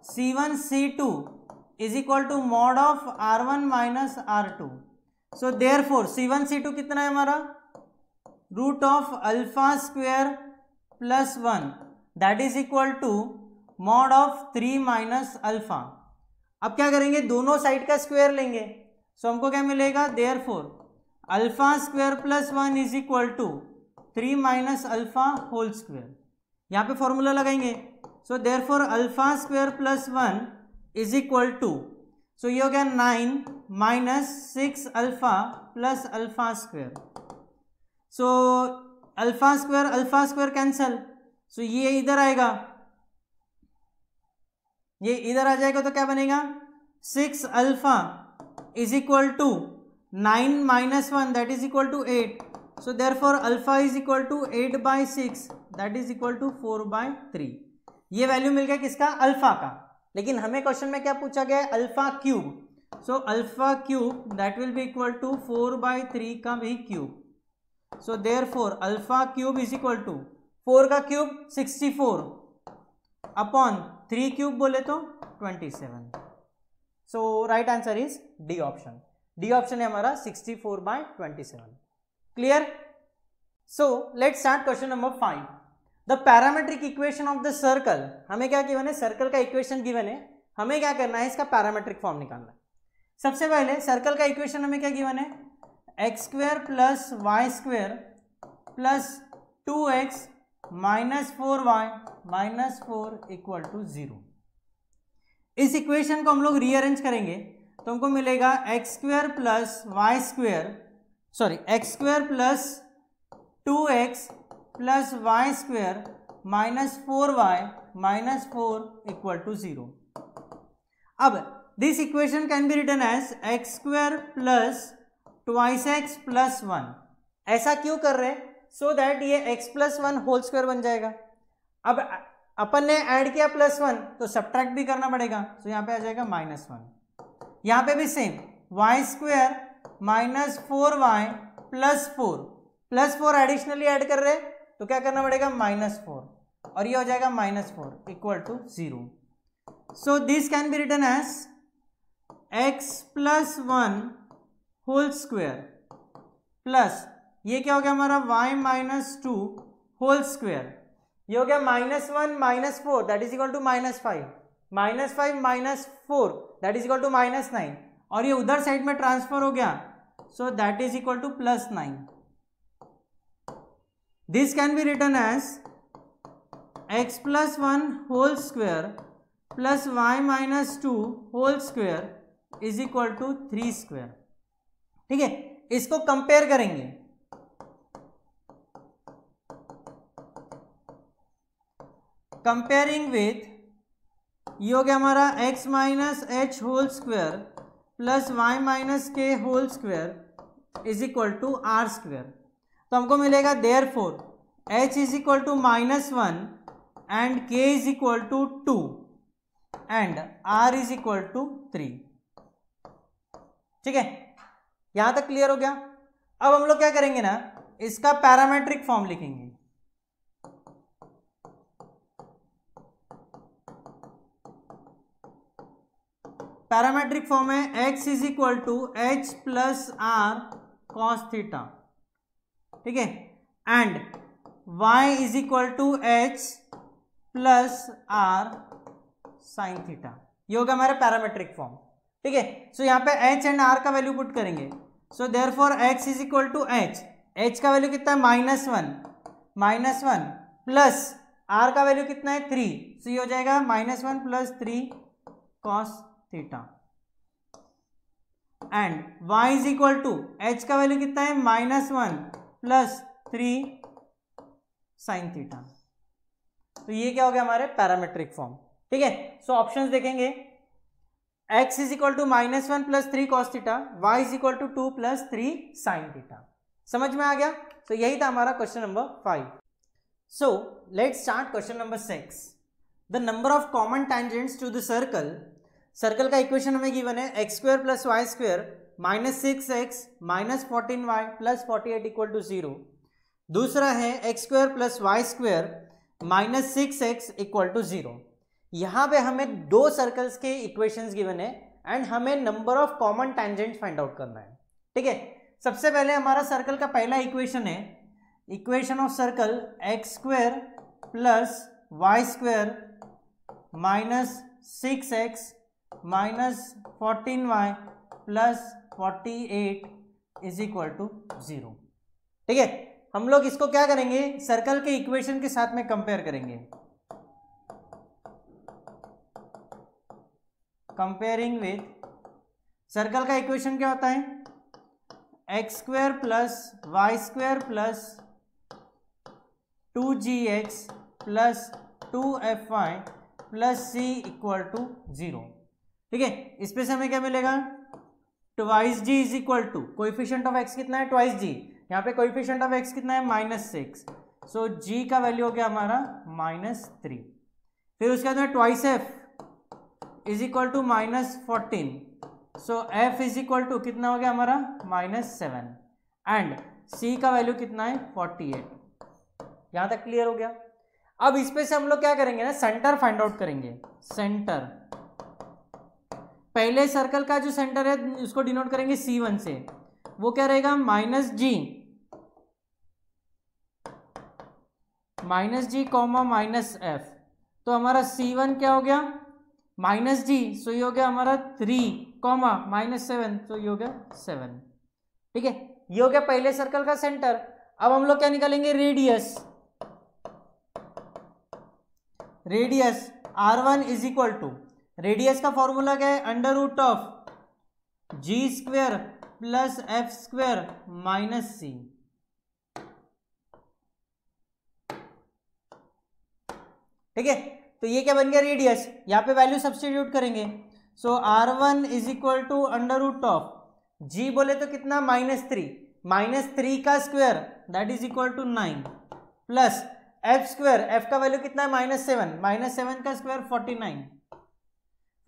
C2 is equal to mod of R1 minus R2। So therefore C1 C2 कितना है हमारा, root of alpha square plus 1 that is equal to mod of 3 minus alpha. अब क्या करेंगे, दोनों साइड का स्क्वायर लेंगे। सो हमको क्या मिलेगा, therefore alpha square plus 1 is equal to 3 minus alpha whole square. यहाँ पे फॉर्मूला लगाएंगे। So therefore alpha square plus 1 is equal to, so ये हो गया 9 minus 6 alpha plus alpha square. So alpha square cancel, so ये इधर आएगा, ये इधर आ जाएगा तो क्या बनेगा 6 alpha is equal to 9 minus 1 that is equal to 8। So therefore alpha is equal to 8/6 that is equal to 4/3। ये वैल्यू मिल गया किसका, अल्फा का। लेकिन हमें क्वेश्चन में क्या पूछा गया है, alpha cube. So alpha cube that will be equal to 4/3 का भी cube. So therefore alpha cube is equal to 4 का क्यूब 64 अपॉन 3 क्यूब बोले तो 27। So right answer is D option. D option है हमारा 64/27। Clear. So let's start question number 5। The parametric equation of the circle, हमें क्या given है, circle का equation given है, हमें क्या करना है, इसका पैरामेट्रिक फॉर्म निकालना है। सबसे पहले सर्कल का इक्वेशन हमें क्या गिवन है, x square plus Y square plus 2x minus 4y minus 4 equal to 0। इस इक्वेशन को हम लोग रीअरेंज करेंगे तो हमको मिलेगा x square plus Y square, sorry x square plus 2x plus Y square minus 4y minus 4 equal to 0। अब this equation can be written as x square plus twice x plus 1। ऐसा क्यों कर रहे हैं, सो दैट ये x plus 1 whole square बन जाएगा। अब अपन ने ऐड किया प्लस 1 तो सब्ट्रैक्ट भी करना पड़ेगा, तो यहाँ पे आ जाएगा माइनस 1। यहाँ पे भी same y square minus 4y plus 4, plus 4 additionally add कर रहे तो क्या करना पड़ेगा माइनस 4, और ये हो जाएगा minus 4 equal to 0। So this can be written as x plus 1 whole square plus ये क्या हो गया हमारा y माइनस 2 होल स्क्वायर, ये हो गया minus 1 minus 4 that is equal to minus 5, minus 5 minus 4 that is equal to minus 9, और ये उधर साइड में ट्रांसफर हो गया, so that is equal to plus 9। This can be written as x plus 1 whole square plus y minus 2 whole square is equal to 3 square. ठीक है, इसको compare करेंगे, कंपेयरिंग विथ ये हो गया हमारा x minus H whole square plus Y minus K whole square is equal to R square. तो हमको मिलेगा therefore h is equal to minus 1 and k is equal to 2 and r is equal to 3। ठीक है, यहां तक clear हो गया। अब हम लोग क्या करेंगे ना, इसका पैरामेट्रिक फॉर्म लिखेंगे। पैरामेट्रिक फॉर्म है x is equal to h plus r cos theta. ठीक है, and y is equal to h plus r sine theta. ये होगा हमारा पैरामेट्रिक फॉर्म। ठीक है, सो यहाँ पे h एंड r का वैल्यू पुट करेंगे। So therefore x is equal to h का वैल्यू कितना है माइनस 1 प्लस r का वैल्यू कितना है 3, सो ये हो जाएगा minus 1 plus 3 cos theta, and y is equal to h का वैल्यू कितना है माइनस 1 प्लस 3 साइन थीटा। तो ये क्या हो गया हमारे पैरामेट्रिक फॉर्म। ठीक है, सो ऑप्शंस देखेंगे, x is equal to -1 plus 3 cos theta, y is equal to 2 plus 3 sine theta. समझ में आ गया? तो यही था हमारा question number 5। So let's start question number 6। The number of common tangents to the circle, circle का इक्वेशन हमें गिवन है x square plus Y square minus 6x minus 14y plus 48 equal to 0। दूसरा है x square plus Y square minus 6x equal to 0। यहाँ पे हमें दो circles के इक्वेशंस गिवन है एंड हमें number of common tangents find out करना है। ठीक है, सबसे पहले हमारा सर्कल का पहला इक्वेशन है equation of circle x square plus Y square minus 6x minus 14y plus 48 is equal to 0। ठीक है, हम लोग इसको क्या करेंगे, सर्कल के इक्वेशन के साथ में कंपेयर करेंगे। कंपेयरिंग विथ, सर्कल का इक्वेशन क्या होता है, x square plus Y square plus 2gx plus 2fy plus c equal to 0। ठीक है, इस पे से हमें क्या मिलेगा, twice g is equal to, coefficient of x कितना है, ट्वाइस जी, यहाँ पे कोएफिशिएंट ऑफ x कितना है, -6, सो g का वैल्यू हो गया हमारा -3। फिर उसके बाद में twice f is equal to -14, so f is equal to कितना हो गया हमारा -7 एंड c का वैल्यू कितना है 48। यहां तक क्लियर हो गया। अब इस पे से हम लोग क्या करेंगे ना, सेंटर फाइंड आउट करेंगे। सेंटर, पहले सर्कल का जो सेंटर है उसको डिनोट करेंगे C1 से, वो क्या रहेगा -g कॉमा -f। तो हमारा C1 क्या हो गया -g, सो ये हो गया हमारा 3 कॉमा -7, तो ये हो गया 7। ठीक है, ये हो गया पहले सर्कल का सेंटर। अब हम लोग क्या निकालेंगे, radius. Radius R1 is equal to, radius का फॉर्मूला क्या है, under root of g square plus f square minus c। ठीक है, तो ये क्या बन गया रेडियस, यहाँ पे वैल्यू सब्स्टिट्यूट करेंगे। So R1 is equal to under root of g बोले तो कितना -3 का square that is equal to 9 plus f square, f का वैल्यू कितना है -7 का स्क्वायर 49,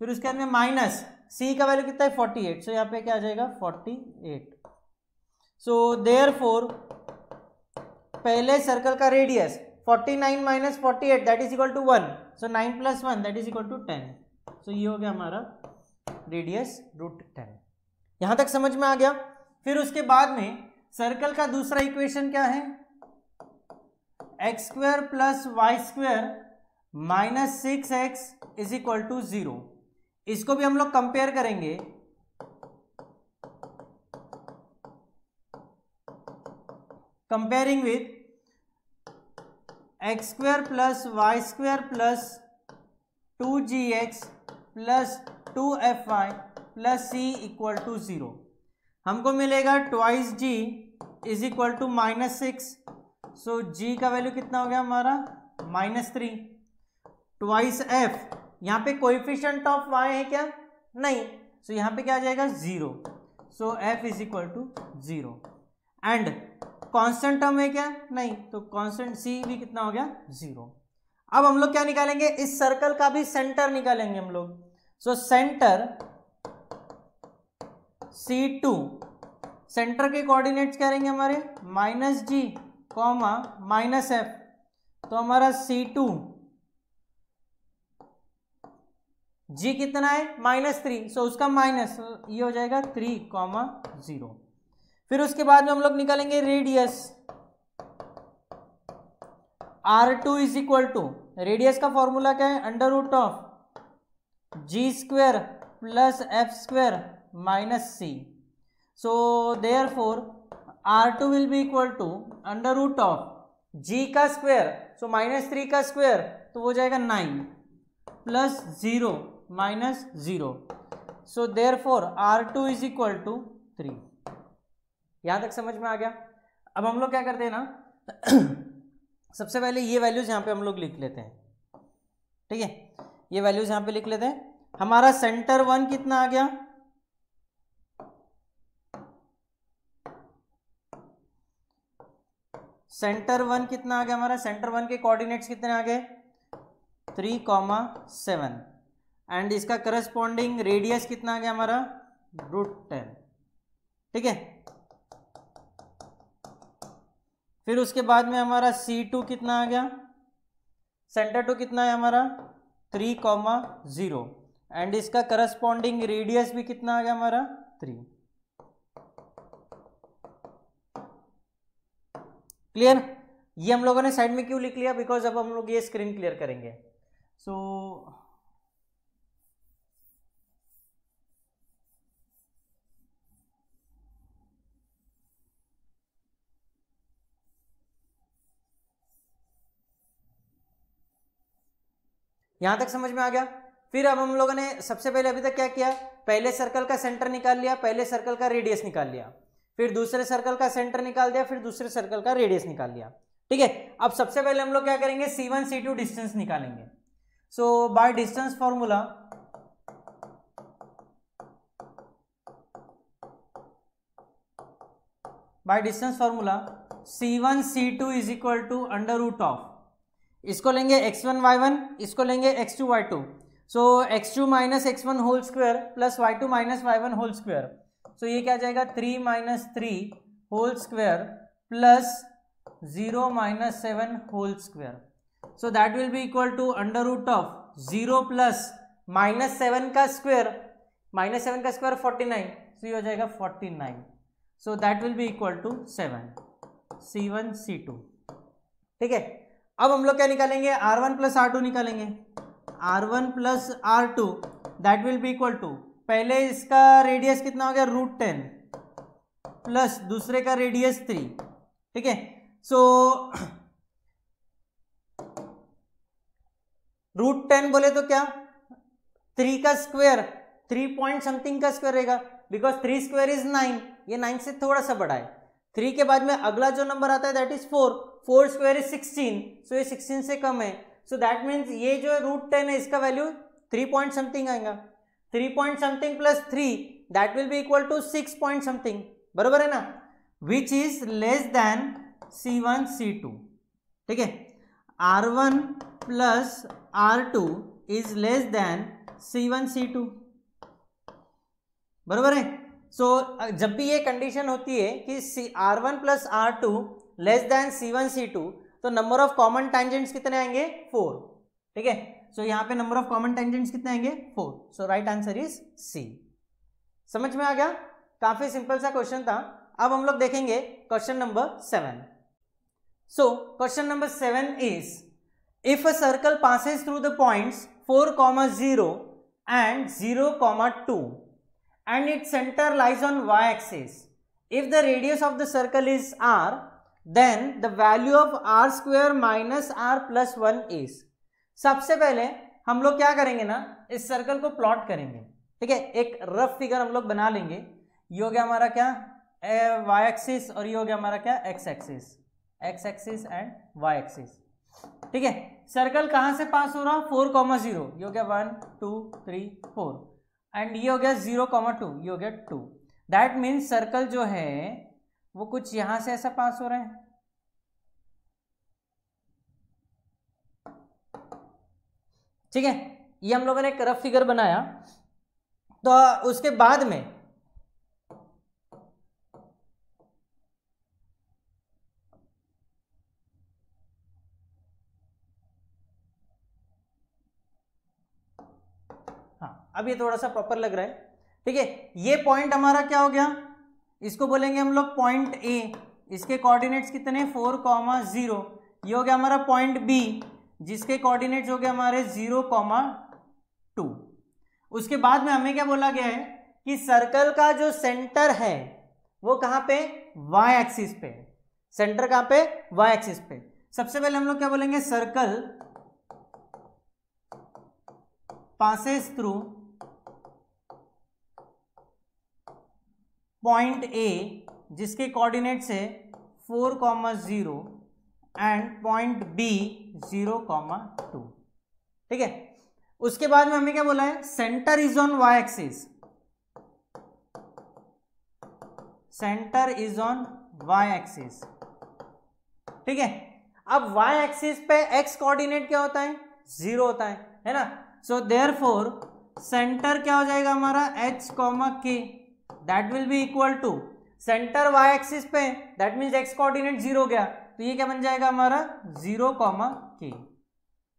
फिर उसके बाद में माइनस c का वैल्यू कितना है 48, सो यहाँ पे क्या आ जाएगा 48। सो देयरफॉर पहले सर्कल का radius 49 minus 48 that is equal to 1, so 9 plus 1 that is equal to 10। So ये हो गया हमारा रेडियस √10। यहां तक समझ में आ गया। फिर उसके बाद में सर्कल का दूसरा इक्वेशन क्या है, x square plus Y square minus 6x is equal to 0। इसको भी हम लोग कंपेयर करेंगे। Comparing with x square plus Y square plus 2gx plus 2fy plus c equal to 0। हमको मिलेगा twice g is equal to -6, so g का value कितना हो गया हमारा -3। ट्वाइस f, यहाँ पे कोएफिशिएंट ऑफ y है क्या, नहीं, सो यहाँ पे क्या आ जाएगा 0, so f is equal to 0 and constant term है क्या, नहीं, तो कांस्टेंट c भी कितना हो गया 0। अब हम लोग क्या निकालेंगे, इस सर्कल का भी सेंटर निकालेंगे हम लोग। सो सेंटर C2, सेंटर के कोऑर्डिनेट्स क्या रहेंगे हमारे -g कॉमा -f, तो हमारा C2 g कितना है -3, सो उसका माइनस, ये हो जाएगा 3,0। फिर उसके बाद में हम लोग निकालेंगे radius R2 is equal to, radius का फॉर्मूला क्या है, under root of g square plus f square minus c। So therefore R2 will be equal to under root of g का स्क्वेयर, सो -3 का स्क्वेयर, तो वो जाएगा 9 plus 0 minus 0, so therefore R2 is equal to 3। यहां तक समझ में आ गया। अब हम लोग क्या करते हैं ना सबसे पहले ये वैल्यूज यहाँ पे हम लोग लिख लेते हैं। ठीक है, ये वैल्यूज यहाँ पे लिख लेते हैं। हमारा सेंटर 1 कितना आ गया, सेंटर 1 कितना आ गया हमारा, सेंटर 1 के कोऑर्डिनेट्स कितने आ गए 3,7 एंड इसका करस्पॉन्डिंग रेडियस कितना आ गया हमारा √10, ठीक है। फिर उसके बाद में हमारा C2 कितना आ गया, सेंटर 2 कितना है हमारा 3,0 एंड इसका करस्पॉन्डिंग रेडियस भी कितना आ गया हमारा 3। क्लियर, ये हम लोगों ने साइड में क्यों लिख लिया, बिकॉज अब हम लोग ये स्क्रीन क्लियर करेंगे। सो यहां तक समझ में आ गया। फिर अब हम लोगों ने सबसे पहले अभी तक क्या किया, पहले सर्कल का सेंटर निकाल लिया, पहले सर्कल का रेडियस निकाल लिया, फिर दूसरे सर्कल का सेंटर निकाल दिया, फिर दूसरे सर्कल का रेडियस निकाल लिया, ठीक है। अब सबसे पहले हम लोग क्या करेंगे, C1 C2 डिस्टेंस निकालेंगे। So by distance formula C1 C2 is equal to under root of, इसको लेंगे x1 y1, इसको लेंगे x2 y2, so x2 minus x1 whole square plus y2 minus y1 whole square, so ये क्या जाएगा 3 minus 3 whole square plus 0 minus 7 whole square, so that will be equal to under root of 0 plus minus 7 का square, minus 7 का square 49, सो ये हो जाएगा 49, so that will be equal to 7 C1 C2, ठीक है। अब हम लोग क्या निकालेंगे, R1 प्लस R2 निकालेंगे, R1 plus R2 that will be equal to, पहले इसका रेडियस कितना हो गया √10 प्लस दूसरे का रेडियस 3, ठीक है। सो √10 बोले तो क्या 3 का स्क्वायर 3 पॉइंट समथिंग का स्क्वायर रहेगा, बिकॉज 3 स्क्वायर इज 9, ये 9 से थोड़ा सा बड़ा है। 3 के बाद में अगला जो नंबर आता है दैट इज 4 स्क्वायर इज 16, सो ये 16 से कम है, सो दैट मीन्स ये जो √10 है इसका वैल्यू 3 पॉइंट समथिंग आएगा, 3 point something plus 3 that will be equal to 6 point something, बरोबर है ना, which is less than C1 C2, ठीक है। R1 plus R2 is less than C1 C2, बरोबर है। सो जब भी ये कंडीशन होती है कि R1 plus R2 less than C1 C2, तो नंबर ऑफ कॉमन टेंजेंट्स कितने आएंगे 4, ठीक है। सो यहाँ पे नंबर ऑफ कॉमन टेंजेंट्स कितने आएंगे 4, सो राइट आंसर इज C। समझ में आ गया, काफी सिंपल सा क्वेश्चन था। अब हम लोग देखेंगे question number 7। So question number 7 is if a circle passes through the points 4,0 and 0,2 and its center lies on y-axis, if the radius of the circle is r, then the value of r square minus r plus 1 is। सबसे पहले हम लोग क्या करेंगे ना, इस circle को plot करेंगे, ठीक है। एक रफ फिगर हम लोग बना लेंगे, ये हो गया हमारा क्या y एक्सिस और ये हो गया हमारा क्या x axis and y axis, ठीक है। सर्कल कहां से पास हो रहा 4,0, ये हो गया 1 2 3 4 एंड ये हो गया 0,2, ये हो गया 2, दैट मीन्स सर्कल जो है वो कुछ यहां से ऐसा पास हो रहा है, ठीक है। ये हम लोगों ने एक रफ फिगर बनाया, तो उसके बाद में हाँ अब ये थोड़ा सा प्रॉपर लग रहा है, ठीक है। ये पॉइंट हमारा क्या हो गया, इसको बोलेंगे हम लोग पॉइंट A, इसके कोऑर्डिनेट्स कितने 4,0, ये हो गया हमारा पॉइंट B जिसके कोऑर्डिनेट्स हो गए हमारे 0,2। उसके बाद में हमें क्या बोला गया है कि सर्कल का जो सेंटर है वो कहां पे y एक्सिस पे, सेंटर कहां पे y एक्सिस पे। सबसे पहले हम लोग क्या बोलेंगे, circle passes through point A जिसके कोऑर्डिनेट्स है 4,0 एंड पॉइंट B 0,2, ठीक है। उसके बाद में हमें क्या बोला है, centre is on y axis, centre is on y axis, ठीक है। अब वाई एक्सिस पे एक्स कोऑर्डिनेट क्या होता है, 0 होता है ना। सो देयरफॉर सेंटर क्या हो जाएगा हमारा, h, k, that will be equal to centre y axis पे, दैट मींस x कोऑर्डिनेट 0 हो गया, तो ये क्या बन जाएगा हमारा 0, k,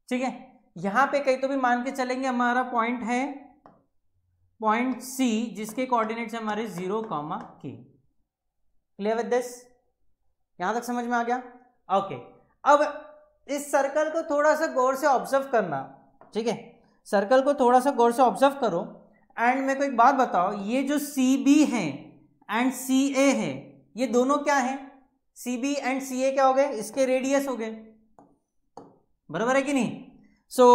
ठीक है। यहां पे कहीं तो भी मान के चलेंगे हमारा पॉइंट है पॉइंट C, जिसके कोऑर्डिनेट्स हमारे 0, k। क्लियर विद दिस, यहां तक समझ में आ गया? ओके। अब इस सर्कल को थोड़ा सा गौर से ऑब्जर्व करना, ठीक है, सर्कल को थोड़ा सा गौर से ऑब्जर्व करो। एंड मेरे को एक बात बताओ, ये जो CB है एंड CA है, ये दोनों क्या है, CB एंड CA क्या हो गए, इसके रेडियस हो गए, बराबर है कि नहीं। So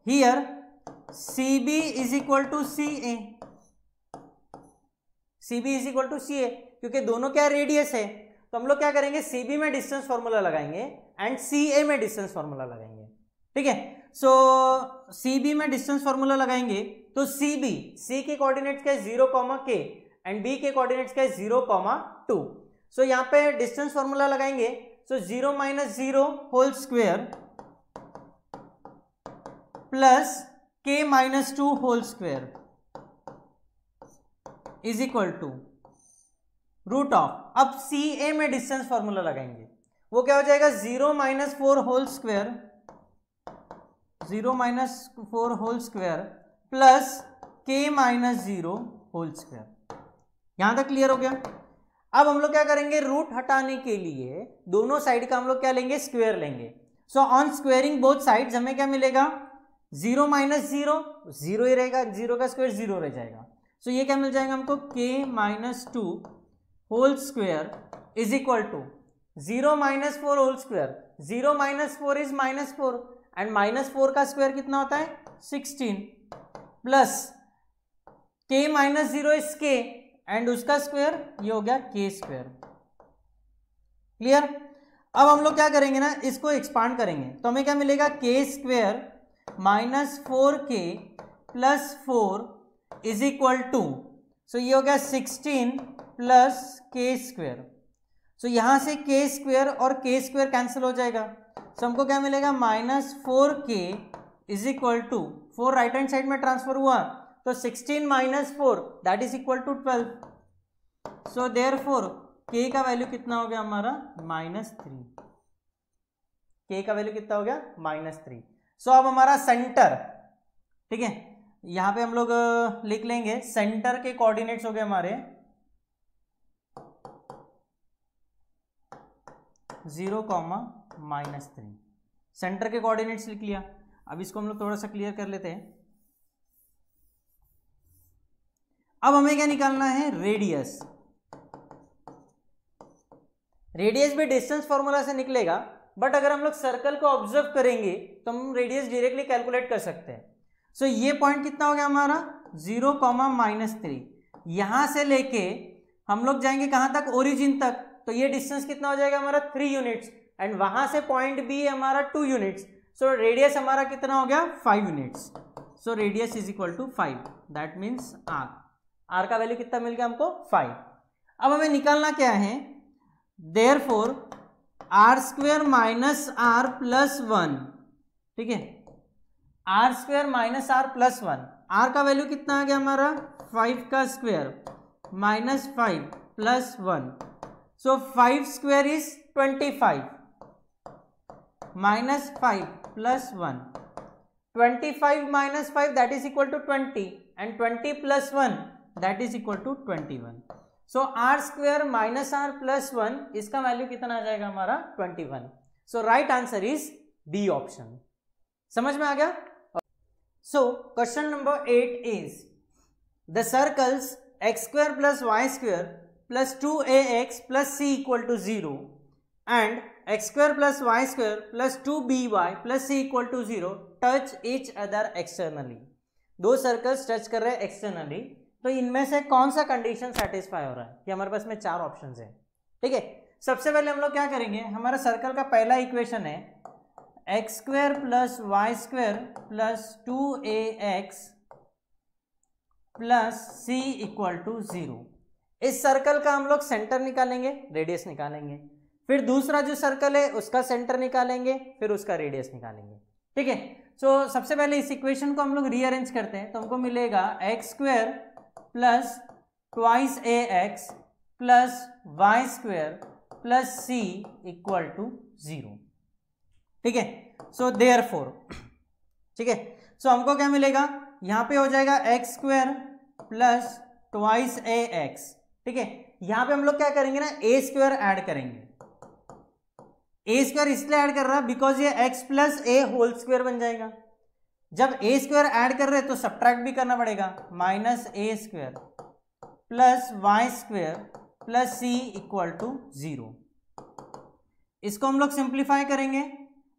here CB is equal to CA, CB is equal to CA, क्योंकि दोनों क्या रेडियस है, तो हम लोग क्या करेंगे, CB में डिस्टेंस फॉर्मूला लगाएंगे एंड CA में डिस्टेंस फॉर्मूला लगाएंगे, ठीक है। सो CB में डिस्टेंस फॉर्मूला लगाएंगे तो CB, C के कोऑर्डिनेट्स क्या है 0, k एंड B के कोऑर्डिनेट्स क्या है 0, 2। सो यहाँ पे डिस्टेंस फॉर्मूला लगाएंगे, so 0 - 0 whole square plus k - 2 whole square is equal to root of, अब CA में डिस्टेंस फॉर्मूला लगाएंगे, वो क्या हो जाएगा 0 - 4 whole square, 0 - 4 whole square plus k - 0 whole square. यहां तक क्लियर हो गया? अब हम लोग क्या करेंगे, रूट हटाने के लिए दोनों साइड का हम लोग क्या लेंगे, स्क्वायर लेंगे। So on squaring both sides हमें क्या मिलेगा, 0 - 0 0 ही रहेगा, 0 का स्क्वायर 0 रह जाएगा। सो ये क्या मिल जाएगा हमको, k - 2 whole square is equal to 0 - 4 whole square, 0 - 4 is -4 and -4 का स्क्वायर कितना होता है 16 plus k - 0 is k and उसका स्क्वायर ये हो गया k स्क्वायर। क्लियर? अब हम लोग क्या करेंगे ना, इसको एक्सपांड करेंगे तो हमें क्या मिलेगा, k square -4k plus 4 is equal to, so ये हो गया 16 प्लस k स्क्वायर। सो यहां से k स्क्वायर और k स्क्वायर कैंसिल हो जाएगा, सो हमको क्या मिलेगा -4k is equal to 4 right hand side में ट्रांसफर हुआ तो 16 - 4 that is equal to 12। So therefore k का वैल्यू कितना हो गया हमारा -3, k का वैल्यू कितना हो गया -3। सो अब हमारा सेंटर, ठीक है, यहां पे हम लोग लिख लेंगे सेंटर के कोऑर्डिनेट्स हो गए हमारे 0, -3, सेंटर के कोऑर्डिनेट्स लिख लिया। अब इसको हम लोग थोड़ा सा क्लियर कर लेते हैं। अब हमें क्या निकालना है, रेडियस। रेडियस भी डिस्टेंस फॉर्मूला से निकलेगा, बट अगर हम लोग सर्कल को ऑब्जर्व करेंगे तो हम रेडियस डायरेक्टली कैलकुलेट कर सकते हैं। सो ये पॉइंट कितना हो गया हमारा 0, -3, यहां से लेके हम लोग जाएंगे कहां तक, ओरिजिन तक, तो ये डिस्टेंस कितना हो जाएगा हमारा 3 यूनिट्स एंड वहां से पॉइंट बी है हमारा 2 यूनिट्स। सो रेडियस हमारा कितना हो गया 5 units. So radius is equal to 5, that means r का वैल्यू कितना मिल गया हमको 5। अब हमें निकालना क्या है, therefore r square -r plus 1, ठीक है, r square -r plus 1, r का वैल्यू कितना आ गया हमारा 5 का square -5 plus 1, so 5 square is 25 -5 plus 1, 25 - 5 that is equal to 20 and 20 plus 1 that is equal to 21। So r square -r plus 1 इसका value कितना आ जाएगा हमारा 21। So right answer is D option. समझ में आ गया? So question number 8 is the circles x square plus y square plus 2ax plus c equal to 0 and x square plus y square plus 2by plus c equal to 0 touch each other externally. दो circles touch कर रहे हैं externally, तो इनमें से कौन सा condition satisfy हो रहा है, ये हमारे पास में 4 ऑप्शंस हैं, ठीक है। सबसे पहले हम लोग क्या करेंगे, हमारा सर्कल का पहला इक्वेशन है x square plus Y square plus 2ax plus C equal to 0। इस सर्कल का हम लोग सेंटर निकालेंगे, रेडियस निकालेंगे, फिर दूसरा जो सर्कल है उसका सेंटर निकालेंगे, फिर उसका रेडियस निकालेंगे। ठीक है, सो सबसे पहले इस इक्वेशन को हम लोग रीअरेंज करते हैं, तो हमको मिलेगा x square plus twice a x plus Y square plus C equal to 0। ठीक है, सो देयरफॉर, ठीक है, सो हमको क्या मिलेगा, यहां पे हो जाएगा x square plus twice a x. ठीक है, यहां पे हम लोग क्या करेंगे ना, ए स्क्वायर ऐड करेंगे। ए स्क्वायर इसलिए ऐड कर रहा है बिकॉज ये x plus A whole square बन जाएगा। जब ए स्क्वायर ऐड कर रहे हैं तो सब्ट्रैक्ट भी करना पड़ेगा, minus A square plus Y square plus C equal to 0। इसको हम लोग सिंप्लीफाई करेंगे,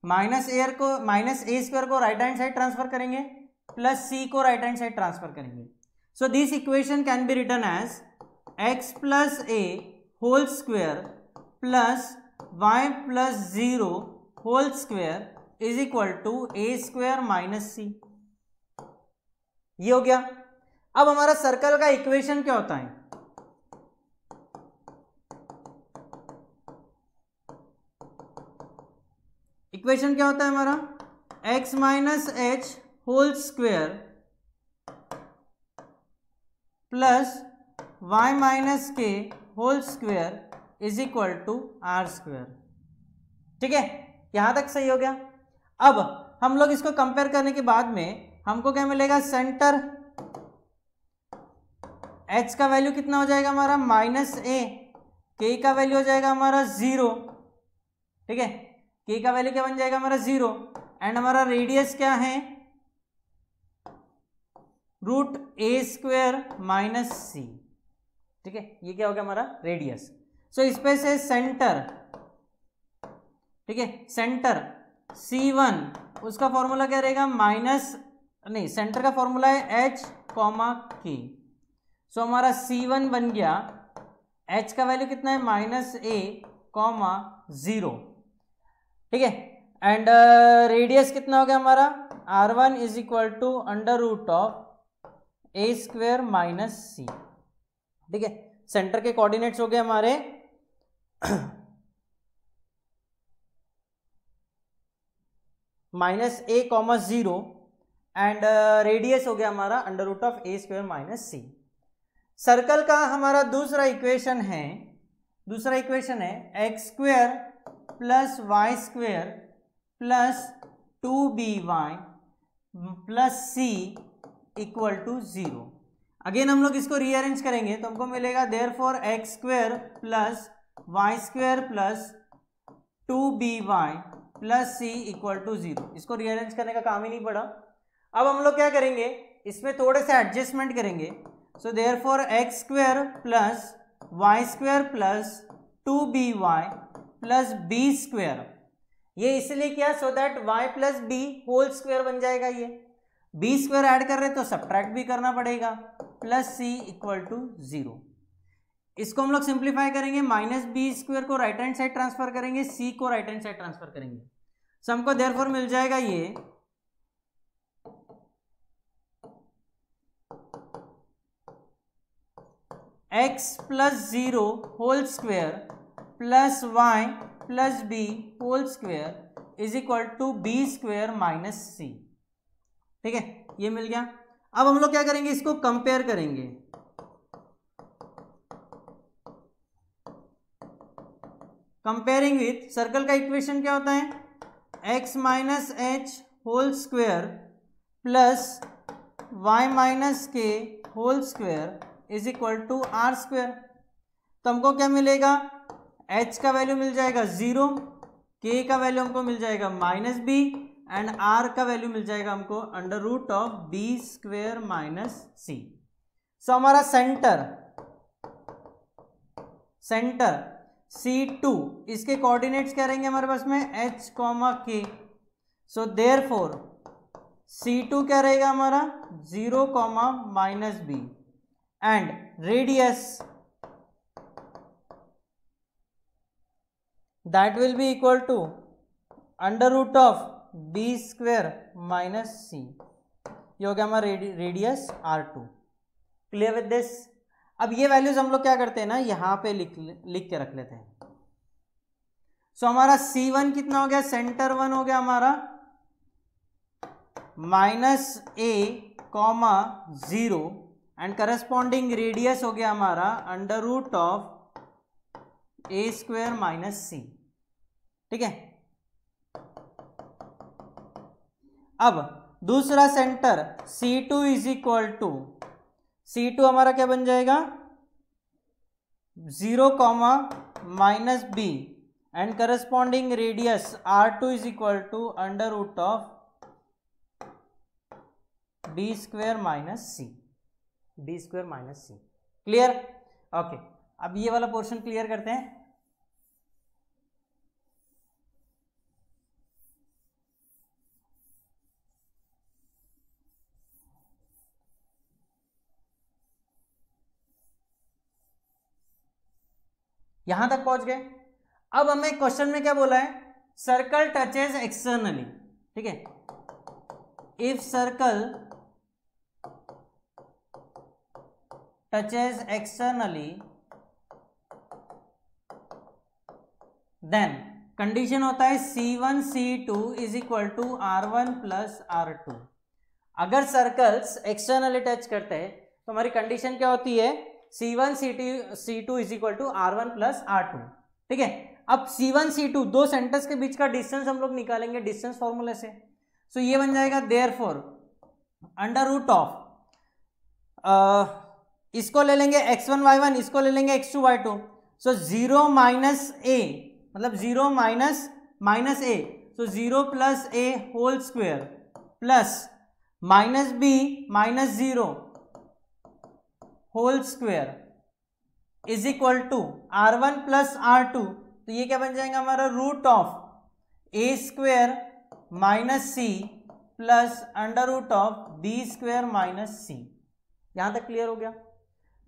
माइनस ए स्क्वायर को राइट हैंड साइड ट्रांसफर करेंगे, प्लस सी को राइट हैंड साइड ट्रांसफर करेंगे। So this equation can be written as X plus A whole square plus Y plus 0 whole square is equal to A square minus C. ये हो गया। अब हमारा circle का equation क्या होता है, इक्वेशन क्या होता है हमारा, x minus H whole square plus y minus K whole square is equal to R square. ठीक है, यहां तक सही हो गया। अब हम लोग इसको कंपेयर करने के बाद में हमको क्या मिलेगा, सेंटर h का वैल्यू कितना हो जाएगा हमारा माइनस ए, k का वैल्यू हो जाएगा हमारा 0। ठीक है, k का वैल्यू क्या बन जाएगा हमारा 0, एंड हमारा रेडियस क्या है, रूट ए स्क्वायर माइनस सी। ठीक है, ये क्या हो गया हमारा रेडियस। सो इस पे से सेंटर, ठीक है, सेंटर C1 उसका फॉर्मूला क्या रहेगा, माइनस नहीं, सेंटर का फॉर्मूला है h कॉमा k। सो हमारा C1 बन गया, h का वैल्यू कितना है माइनस ए कॉमा 0। ठीक है, एंड रेडियस कितना हो गया हमारा, R1 is equal to under root of A square minus C. ठीक है, सेंटर के कोऑर्डिनेट्स हो गए हमारे minus A comma 0 and radius हो गया हमारा under root of A square minus C. Circle का हमारा दूसरा इक्वेशन है x square plus Y square plus 2by plus C equal to 0। Again हम लोग इसको रीअरेंज करेंगे तो हमको मिलेगा therefore x square plus Y square plus 2by plus C equal to 0। इसको रीअरेंज करने का काम ही नहीं पड़ा। अब हम लोग क्या करेंगे, इसमें थोड़े से एडजस्टमेंट करेंगे। So therefore x square plus Y square plus 2by plus B square, ये इसलिए किया so that y plus B whole square बन जाएगा। ये बी स्क्वायर ऐड कर रहे तो सब्ट्रैक्ट भी करना पड़ेगा, प्लस सी इक्वल टू 0। इसको हम लोग सिंप्लीफाई करेंगे, माइनस बी स्क्वायर को राइट हैंड साइड ट्रांसफर करेंगे, सी को राइट हैंड साइड ट्रांसफर करेंगे। सो हमको देयरफॉर मिल जाएगा ये x plus 0 whole square plus y plus B whole square is equal to B square minus C. ठीक है, ये मिल गया। अब हम लोग क्या करेंगे, इसको कंपेयर करेंगे। कंपेयरिंग विथ सर्कल का इक्वेशन क्या होता है, x minus H whole square plus Y minus K whole square is equal to R square. तो हमको क्या मिलेगा, h का वैल्यू मिल जाएगा 0, k का वैल्यू हमको मिल जाएगा माइनस बी एंड r का वैल्यू मिल जाएगा हमको under root of B square minus C. So हमारा सेंटर C2 इसके कोऑर्डिनेट्स क्या रहेंगे हमारे पास में h comma k। So therefore C2 क्या रहेगा हमारा 0 comma minus B and radius that will be equal to under root of B square minus C. ये हो गया हमारा radius R2। Clear with this. अब ये वैल्यूज हम लोग क्या करते हैं ना, यहां पे लिख के रख लेते हैं। सो हमारा C1 कितना हो गया, सेंटर 1 हो गया हमारा -a,0 एंड करस्पॉन्डिंग रेडियस हो गया हमारा under root of a square minus C. ठीक है। अब दूसरा centre C2 is equal to, C2 हमारा क्या बन जाएगा, 0, -b and corresponding radius R2 is equal to under root of b square minus c. b square minus c. Clear. Okay, अब ये वाला पोर्शन क्लियर करते हैं। यहां तक पहुंच गए। अब हमें क्वेश्चन में क्या बोला है, सर्कल टचेज एक्सटर्नली। ठीक है, if circle touches externally then condition होता है C1 C2 is equal to R1 plus R2। अगर सर्कल्स एक्सटर्नली टच करते हैं तो हमारी कंडीशन क्या होती है, C1 C2 is equal to R1 plus R2। ठीक है। अब C1 C2 दो सेंटर्स के बीच का डिस्टेंस हम लोग निकालेंगे डिस्टेंस फॉर्मूले से। सो ये बन जाएगा देयरफॉर अंडर रूट ऑफ, इसको ले लेंगे x1 y1, इसको ले लेंगे x2 y2। So 0 minus a मतलब 0 minus a, so 0 plus a whole square plus minus b minus 0 whole square is equal to R1 plus R2। तो ये क्या बन जाएगा हमारा, root of a square minus C plus under root of b square minus C. यहां तक clear हो गया।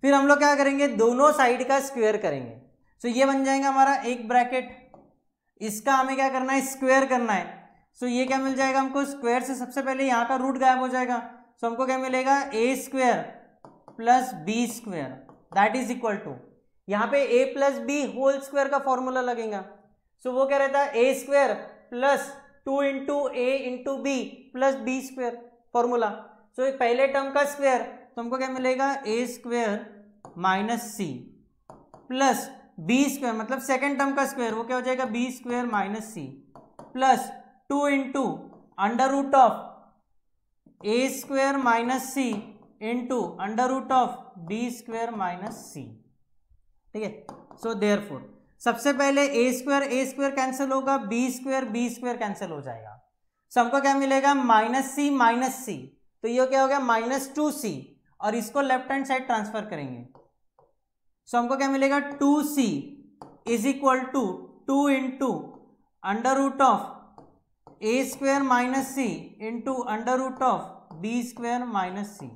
फिर हम लोग क्या करेंगे, दोनों साइड का स्क्वायर करेंगे। सो ये बन जाएगा हमारा एक ब्रैकेट, इसका हमें क्या करना है, स्क्वायर करना है। सो ये क्या मिल जाएगा हमको, स्क्वायर से सबसे पहले यहाँ का रूट गायब हो जाएगा। सो हमको क्या मिलेगा, a square plus B square that is equal to, यहाँ पे a plus B whole square का फॉर्मूला लगेगा। सो वो क्या रहता है, a square plus 2 into A into B plus B square formula. So पहले टर्म का स्क्वायर, तो हमको क्या मिलेगा, a square minus C plus B square मतलब सेकेंड टर्म का स्क्वायर, वो क्या हो जाएगा, b square minus C plus 2 into under root of a square minus C into under root of B square minus C. ठीक है। So therefore सबसे पहले a स्क्वायर कैंसिल होगा, b स्क्वायर कैंसिल हो जाएगा। सो हमको क्या मिलेगा, माइनस सी, तो ये क्या हो गया -2c, और इसको लेफ्ट हैंड साइड ट्रांसफर करेंगे। सो हमको क्या मिलेगा, 2c is equal to 2 into under root of a square minus C into under root of b square minus C.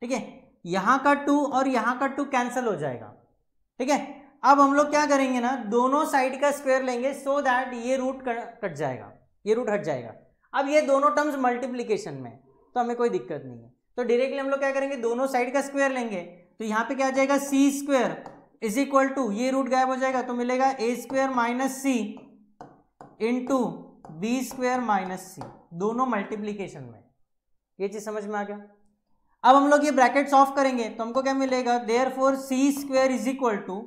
ठीक है, यहां का 2 और यहां का 2 कैंसिल हो जाएगा। ठीक है। अब हम लोग क्या करेंगे ना, दोनों साइड का स्क्वायर लेंगे सो दैट ये रूट कट जाएगा, ये रूट हट जाएगा। अब ये दोनों टर्म्स मल्टीप्लीकेशन में, तो हमें कोई दिक्कत नहीं है। तो डायरेक्टली हम लोग क्या करेंगे, दोनों साइड का स्क्वायर लेंगे। तो यहाँ पे क्या आ जाएगा, C square is equal to, ये रूट गायब हो जाएगा तो मिलेगा a square minus C into B square minus C, दोनों मल्टीप्लीकेशन में। ये चीज समझ में आ गया। अब हम लोग ये ब्रैकेट्स ऑफ करेंगे तो हमको क्या मिलेगा, therefore c square is equal to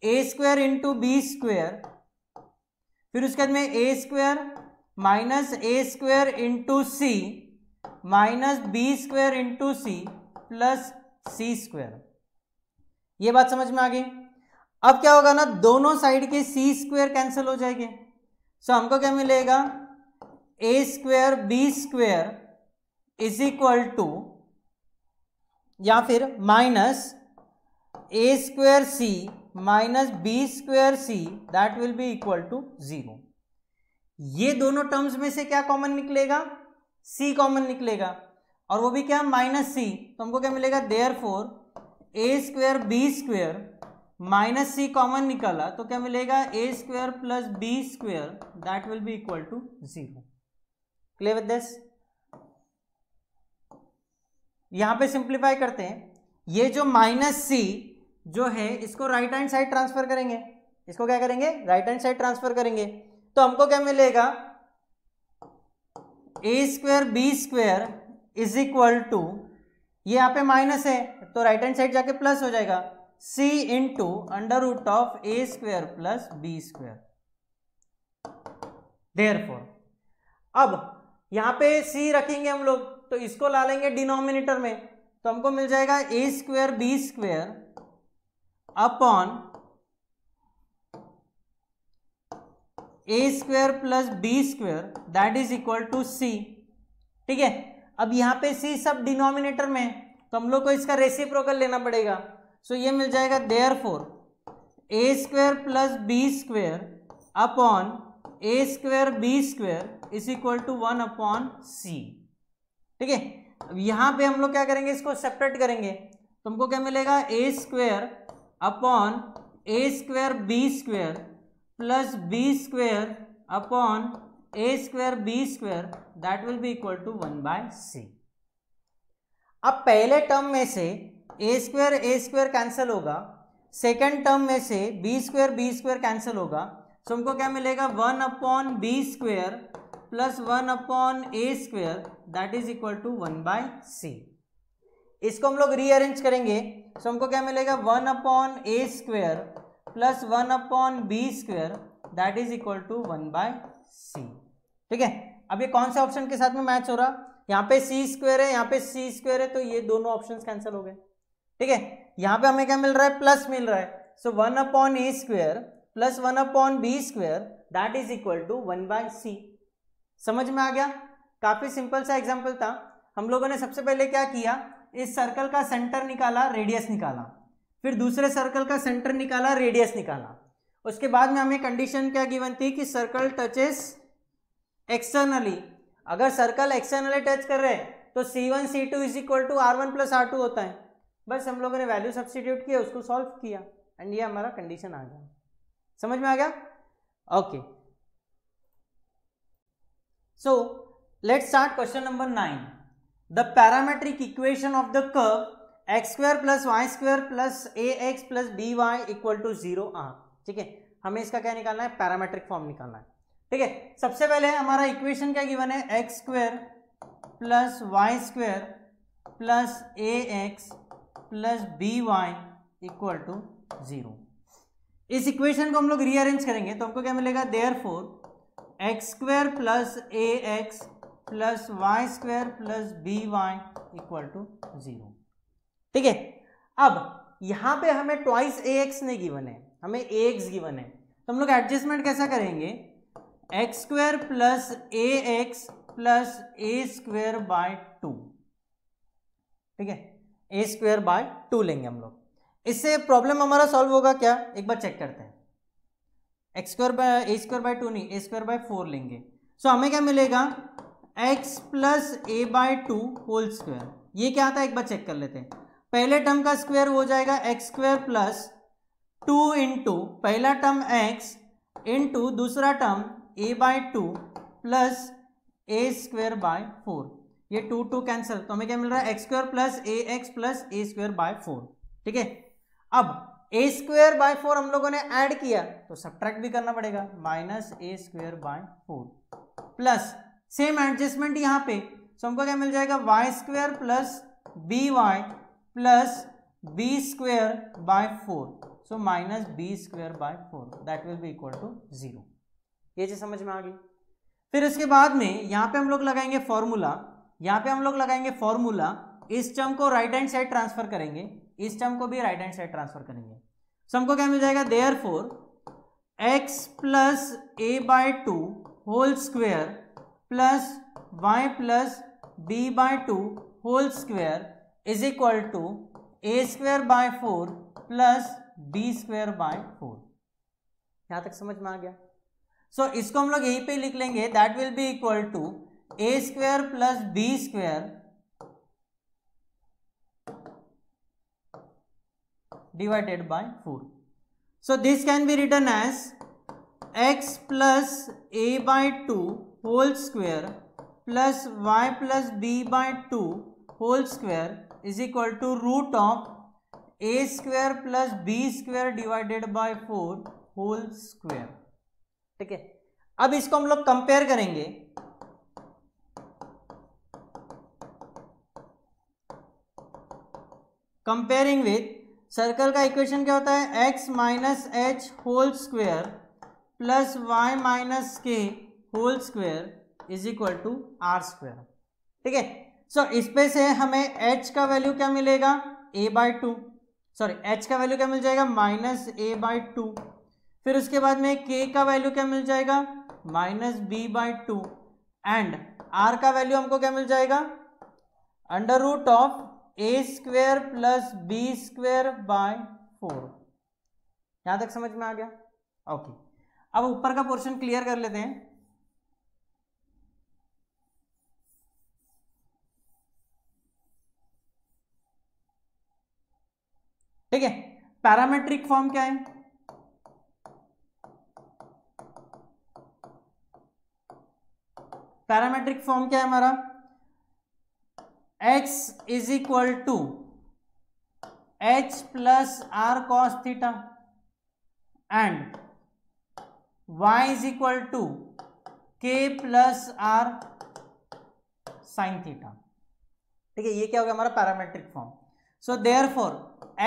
a square into B square, फिर उसके बाद में a square minus a square into c minus b square into c plus c square. ये बात समझ में आ गई। अब क्या होगा ना, दोनों साइड के सी स्क्वायर कैंसिल हो जाएंगे। सो हमको क्या मिलेगा, a square B square is equal to, या फिर minus a square c minus b square c that will be equal to 0। ये दोनों टर्म्स में से क्या कॉमन निकलेगा, c कॉमन निकलेगा, और वो भी क्या, माइनस सी। तो हमको क्या मिलेगा, therefore a square B square minus C common निकाला तो क्या मिलेगा, A square plus B square that will be equal to 0। Clear with this? यहां पे सिंप्लीफाई करते हैं, ये जो माइनस सी जो है इसको राइट हैंड साइड ट्रांसफर करेंगे, इसको क्या करेंगे, राइट हैंड साइड ट्रांसफर करेंगे, तो हमको क्या मिलेगा, A square B square is equal to, ये यहाँ पे माइनस है तो राइट हैंड साइड जाके प्लस हो जाएगा, c into under root of A square plus B square. Therefore अब यहां पे c रखेंगे हम लोग तो इसको ला लेंगे डिनोमिनेटर में, तो हमको मिल जाएगा A square B square upon A square plus B square that is equal to c। ठीक है, अब यहां पे c सब डिनोमिनेटर में तो हम लोग को इसका रेसिप्रोकल लेना पड़ेगा, सो ये मिल जाएगा therefore A square plus B square upon A square B square is equal to 1 upon C. ठीक है, अब यहां पे हम लोग क्या करेंगे, इसको सेपरेट करेंगे तो हमको क्या मिलेगा, A square upon A square B square plus B square upon A square B square that will be equal to 1 by C. अब पहले टर्म में से ए स्क्वायर कैंसिल होगा, सेकेंड टर्म में से बी स्क्वायर कैंसिल होगा, तो हमको क्या मिलेगा, 1 upon B square plus 1 upon A square that is equal to 1 by C. इसको हम लोग रीअरेंज करेंगे तो हमको क्या मिलेगा, 1 upon A square plus 1 upon B square that is equal to 1 by C. ठीक है, अब ये कौन सा ऑप्शन के साथ में मैच हो रहा, यहाँ पे सी स्क्वायर है, यहाँ पे सी स्क्वायर है, तो ये दोनों ऑप्शंस कैंसिल हो गए। ठीक है, यहाँ पे हमें क्या मिल रहा है, प्लस मिल रहा है, so 1 upon A square plus 1 upon B square that is equal to 1 by C. समझ में आ गया? काफी सिंपल सा एग्जांपल था। हम लोगों ने सबसे पहले क्या किया, इस सर्कल का सेंटर निकाला, रेडियस निकाला, फिर दूसरे सर्कल का सेंटर निकाला, रेडियस निकाला, उसके बाद में हमें कंडीशन क्या गिवन थी कि सर्कल टचेस एक्सटर्नली। अगर सर्कल एक्सटर्नली टच कर रहे हैं तो C1 C2 is equal to R1 plus R2 होता है। बस हम लोगों ने वैल्यू सब्स्टिट्यूट किया, उसको सॉल्व किया एंड ये हमारा कंडीशन आ गया। समझ में आ गया? Okay, so let's start question number 9। The parametric equation of the curve x square plus Y square plus a x plus b y equal to 0 आ। ठीक है, हमें इसका क्या निकालना है, पैरामेट्रिक फॉर्म निकालना है। ठीक है, सबसे पहले हमारा इक्वेशन क्या गिवन है, x square plus Y square plus a x plus b y equal to 0। इस इक्वेशन को हम लोग रीअरेंज करेंगे तो हमको क्या मिलेगा, therefore x square plus a x plus Y square plus b y equal to 0। ठीक है, अब यहां पे हमें ट्वाइस ए एक्स नहीं गिवन है, हमें ए एक्स गिवन है, तो हम लोग एडजस्टमेंट कैसा करेंगे, x square plus a x plus a square bye 2। ठीक है, ए स्क्वायर बाय 2 लेंगे हम लोग, इससे प्रॉब्लम हमारा सॉल्व होगा क्या, एक बार चेक करते हैं। X square by A square bye 2 नहीं, ए स्क्वायर बाय 4 लेंगे, सो हमें क्या मिलेगा, x plus a by 2 whole square. ये क्या आता है एक बार चेक कर लेते हैं। पहले टर्म का स्क्वायर हो जाएगा एक्स स्क्वायर प्लस 2 इंटू पहला टर्म एक्स इंटू दूसरा term a by 2 plus a square by 4। ये 2 कैंसिल, तो हमें क्या मिल रहा है, x square plus a x plus a square by 4। ठीक है, अब ए स्क्वायर बाय 4 हम लोगों ने ऐड किया तो सब्ट्रैक्ट भी करना पड़ेगा, minus A square by 4 plus same adjustment यहाँ पे, तो हमको क्या मिल जाएगा, y square plus b y plus B square by 4, so minus b square by 4 that will be equal to 0। ये चीज समझ में आ गई। फिर इसके बाद में यहाँ पे हम लोग लगाएंगे फॉर्मूला, यहाँ पे हम लोग लगाएंगे फॉर्मूला, इस टर्म को राइट हैंड साइड ट्रांसफर करेंगे, इस टर्म को भी राइट हैंड साइड ट्रांसफर करेंगे, सो हमको क्या मिल जाएगा, therefore x plus a by 2 whole square plus Y plus b by 2 whole square is equal to A square by 4 plus B square by 4। यहां तक समझ में आ गया? सो इसको हम लोग यहीं पे लिख लेंगे, that will be equal to A square plus B square divided by 4। So this can be written as x plus a by 2 whole square plus y plus b by 2 whole square is equal to root of a square plus b square divided by 4 whole square. ठीक है, अब इसको हम लोग compare करेंगे. Comparing with circle का equation क्या होता है, x minus H whole square plus Y minus K whole square is equal to R square. ठीक है, सो इस पे से हमें h का वैल्यू क्या मिलेगा, a by to, sorry h का वैल्यू क्या मिल जाएगा, माइनस a बाई टू. फिर उसके बाद में k का वैल्यू क्या मिल जाएगा, minus b by two. And r का वैल्यू हमको क्या मिल जाएगा, under root of a square plus b square by 4. यहां तक समझ में आ गया. ओके, अब ऊपर का पोर्शन क्लियर कर लेते हैं. ठीक है, पैरामेट्रिक फॉर्म क्या है, पैरामेट्रिक फॉर्म क्या है हमारा, x is equal to h plus r cos theta and y is equal to k plus r sine theta. ठीक है, ये क्या हो गया हमारा parametric form. So therefore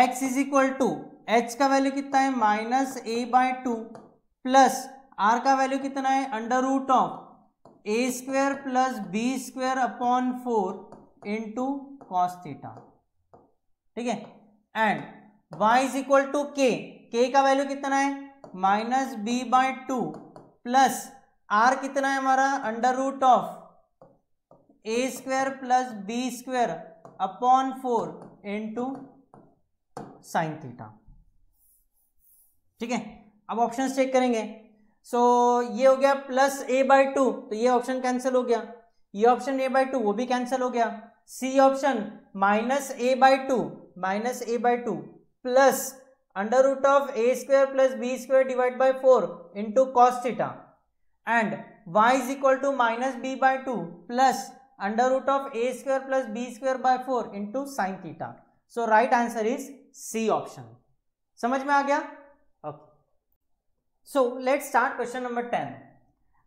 x is equal to h का वैल्यू कितना है, minus a by two plus r का वैल्यू कितना है, under root of a square plus b square upon 4 into cos theta. ठीक है, and y is equal to k का value कितना है, minus b by two plus r कितना है हमारा, under root of a square plus b square upon 4 into sine theta. ठीक है, अब ऑप्शन चेक करेंगे. सो ये हो गया प्लस ए बाई टू, तो ये ऑप्शन कैंसिल हो गया. ये ऑप्शन ए बाई टू वो भी कैंसिल हो गया. C option minus a by two, minus a by two plus under root of a square plus b square divide by 4 into cos theta and y is equal to minus b by two plus under root of a square plus b square by 4 into sine theta. So right answer is C option. समझ में आ गया. Okay, so let's start question number 10.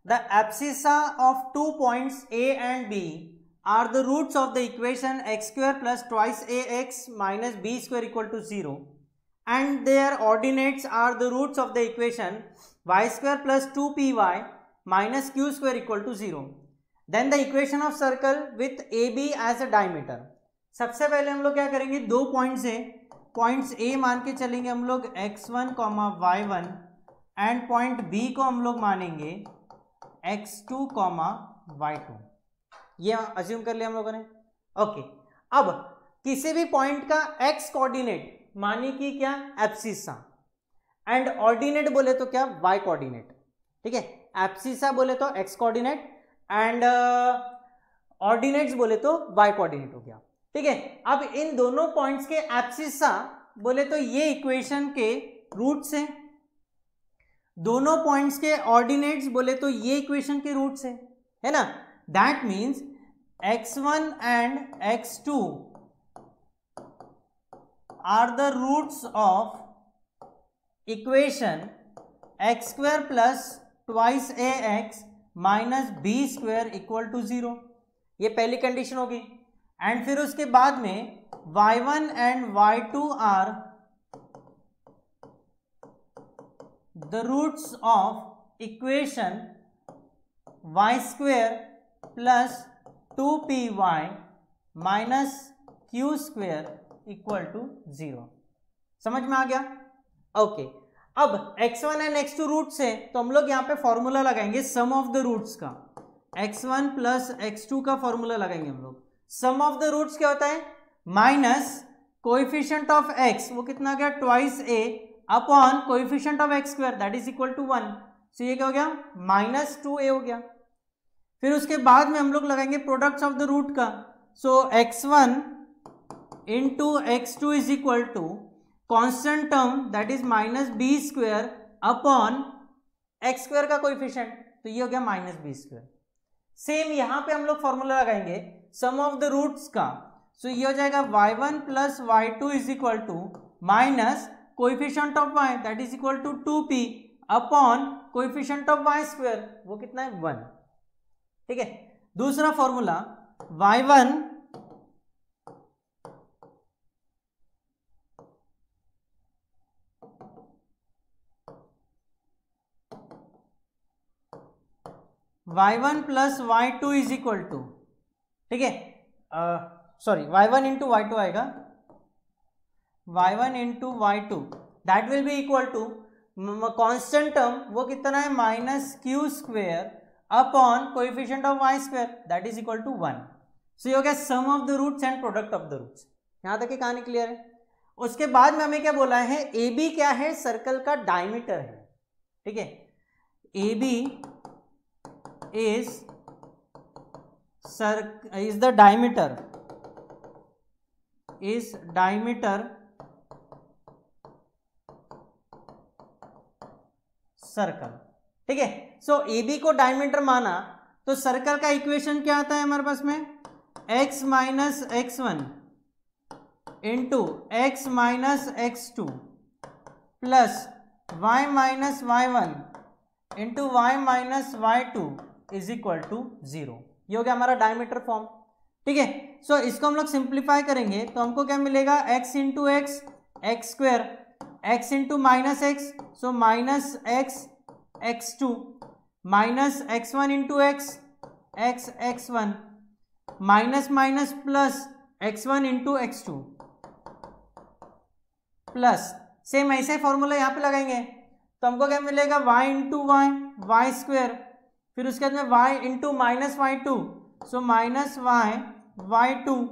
The abscissa of 2 points A and B are the roots of the equation x square plus twice ax minus b square equal to 0 and their ordinates are the roots of the equation y square plus 2py minus q square equal to 0. Then the equation of circle with AB as a diameter. सबसे पहले हम लोग क्या करेंगे, दो points है, points A मान के चलेंगे हम लोग x1, y1 and point B को हम लोग मानेंगे x2, y2. ये अज्यूम कर लिया हम लोगों ने. ओके, अब किसी भी पॉइंट का x कोऑर्डिनेट माने कि क्या, एब्सिसा, एंड ऑर्डिनेट बोले तो क्या, y कोऑर्डिनेट. ठीक है, एब्सिसा बोले तो x कोऑर्डिनेट एंड ऑर्डिनेट्स बोले तो y कोऑर्डिनेट हो गया. ठीक है, अब इन दोनों पॉइंट्स के एब्सिसा बोले तो ये इक्वेशन के रूट्स हैं, दोनों पॉइंट्स के ऑर्डिनेट्स बोले तो ये इक्वेशन के रूट्स है ना. That means x1 and x2 are the roots of equation x square plus twice ax minus b square equal to 0. ये पहली कंडीशन होगी. एंड फिर उसके बाद में y1 and y2 are the roots of equation y square plus 2py minus q square equal to 0. समझ में आ गया. ओके, अब x1 एंड x2 रूट्स है तो हम लोग यहाँ पे फॉर्मूला लगाएंगे सम ऑफ द रूट्स का. x1 प्लस x2 का फॉर्मूला लगाएंगे हम लोग. सम ऑफ द रूट्स क्या होता है, माइनस कोएफिशिएंट ऑफ x, वो कितना गया, twice a upon coefficient of x square that is equal to 1. So ये क्या हो गया, माइनस 2a हो गया. फिर उसके बाद में हम लोग लगाएंगे प्रोडक्ट्स ऑफ द रूट का. So x1 into x2 is equal to constant term that is minus b square upon x square का कोएफिशिएंट, तो ये हो गया माइनस बी स्क्वायर। सेम यहां पे हम लोग फॉर्मूला लगाएंगे सम ऑफ द रूट्स का, सो ये हो जाएगा y1 plus y2 is equal to minus coefficient of y that is equal to 2p upon coefficient of y square, वो कितना है 1। ठीक है, दूसरा formula y1 y1 plus y2 is equal to, ठीक है, सॉरी y1 इंटू y2 आएगा, y1 into y2 that will be equal to constant term वो कितना है minus q square upon coefficient of y square that is equal to 1। So ये हो गया sum of the roots and product of the roots. यहां तक की कहानी क्लियर है। उसके बाद में हमें क्या बोला है, ए बी क्या है, सर्कल का डायमीटर है। ठीक है, A B is the diameter circle. ठीक है, सो ए बी को डायमीटर माना तो सर्कल का इक्वेशन क्या आता है हमारे पास में, x minus x1 into x minus x2 plus y minus y1 into y minus y2 is equal to 0। ये हो गया हमारा डायमीटर फॉर्म। ठीक है, सो इसको हम लोग सिंप्लीफाई करेंगे तो हमको क्या मिलेगा, x into x x square, x into minus x so minus x x2 minus x1 into x x x1 minus minus plus x1 into x2 plus same ऐसे फॉर्मूला यहाँ पे लगाएंगे तो हमको क्या मिलेगा, y इंटू वाई स्क्वायर, फिर उसके बाद में y into minus y2 so minus y2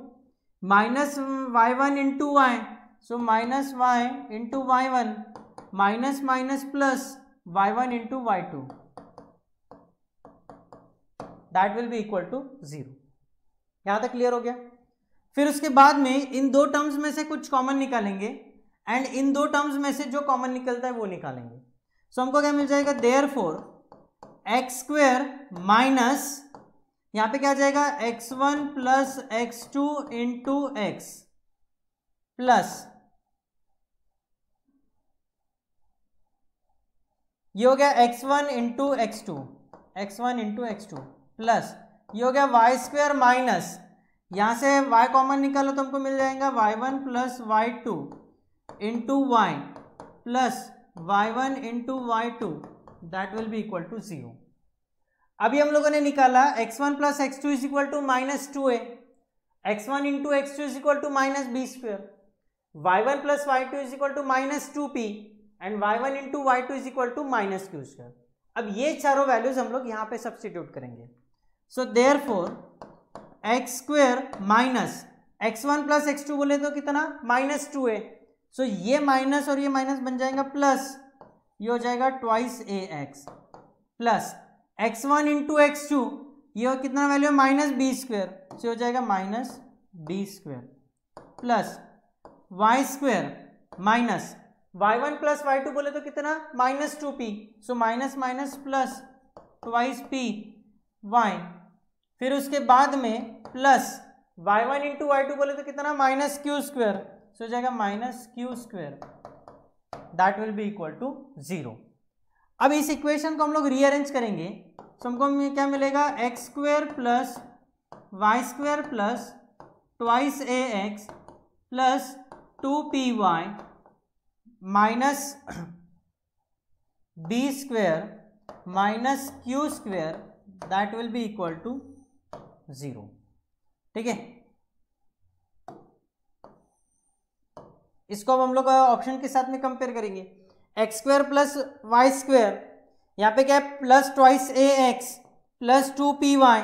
minus y1 into y so minus y into y1 minus minus plus y1 into y2 that will be equal to 0। यहां तक clear हो गया। फिर उसके बाद में इन दो टर्म्स में से कुछ कॉमन निकालेंगे एंड इन दो टर्म्स में से जो कॉमन निकलता है वो निकालेंगे। सो हमको क्या मिल जाएगा, देयरफॉर एक्स स्क्वायर माइनस यहां पे क्या आ जाएगा, x1 plus x2 into x plus ये हो गया x1 इंटू x2 प्लस ये हो गया वाई स्क्वायर माइनस यहां से y कॉमन निकालो तो हमको मिल जाएगा y1 plus y2 into y plus y1 into y2 that will be equal to 0। अभी हम लोगों ने निकाला x1 plus x2 is equal to minus 2a, x1 into x2 is equal to minus b square, y1 plus y2 is equal to minus 2p and y1 into y2 is equal to minus q square. अब ये चारों values हम लोग यहाँ पे substitute करेंगे। So therefore x square minus x1 plus x2 बोले तो कितना, माइनस 2a, सो ये माइनस और ये माइनस बन जाएगा प्लस, ये हो जाएगा twice ax plus x1 into x two ये कितना वैल्यू है, माइनस बी स्क्वायर, सो हो जाएगा minus b square plus Y square minus y1 plus y2 बोले तो कितना, minus 2p, so minus minus plus twice p y, फिर उसके बाद में प्लस y1 इंटू y2 बोले तो कितना, माइनस क्यू स्क्वायर, सो हो जाएगा minus q square that will be equal to 0। अब इस इक्वेशन को हम लोग रीअरेंज करेंगे तो हमको क्या मिलेगा, x square plus Y square plus twice a x plus 2py minus b square minus q square that will be equal to 0। ठीक है, इसको अब हम लोग ऑप्शन के साथ में कंपेयर करेंगे, x square plus Y square, यहाँ पे क्या है plus twice a x plus 2py।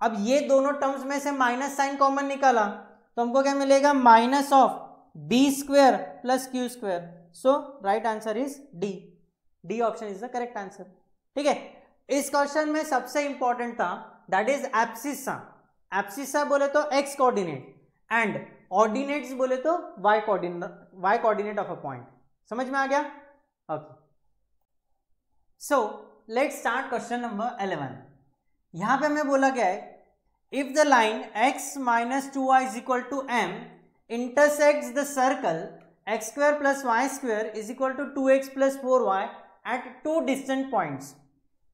अब ये दोनों टर्म्स में से माइनस साइन कॉमन निकाला तो हमको क्या मिलेगा, minus of B square plus q square. So right answer is D, D option is the correct answer. ठीक है, इस क्वेश्चन में सबसे इंपॉर्टेंट था दैट इज एब्सिसा। एब्सिसा बोले तो एक्स कोऑर्डिनेट एंड ऑर्डिनेट्स बोले तो y coordinate of a point. समझ में आ गया? Okay, so let's start question number 11। यहां पे हमें बोला गया है if the line x minus 2y is equal to m intersects the circle x square plus y square is equal to 2x plus 4y at two distant points,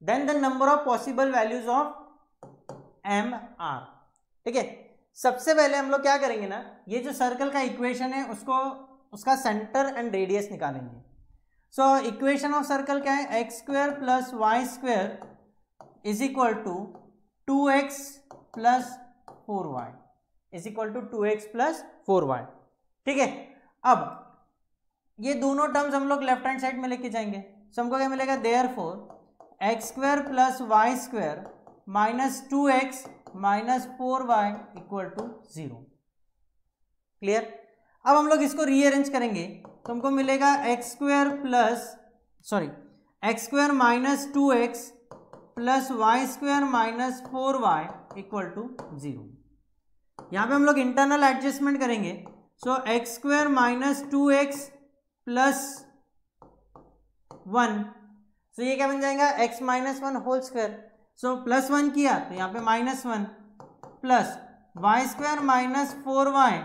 then the number of possible values of m are। ठीक है, सबसे पहले हम लोग क्या करेंगे ना, ये जो सर्कल का इक्वेशन है उसको उसका सेंटर एंड रेडियस निकालेंगे। सो इक्वेशन ऑफ सर्कल क्या है, x square plus Y square is equal to 2x plus 4y is equal to 2x plus 4y। ठीक है, अब ये दोनों टर्म्स हम लोग लेफ्ट हैंड साइड में लेके जाएंगे। सो हमको क्या मिलेगा, therefore x square plus Y square minus 2x minus 4y equal to 0। Clear? अब हम लोग इसको रीअरेंज करेंगे तो हमको मिलेगा x square minus 2x plus Y square minus 4y equal to 0। यहाँ पे हम लोग इंटरनल एडजस्टमेंट करेंगे। So X square minus 2x plus 1, so ये क्या बन जाएगा, x minus 1 whole square. So plus 1 किया तो यहाँ पे minus 1 plus Y square minus 4y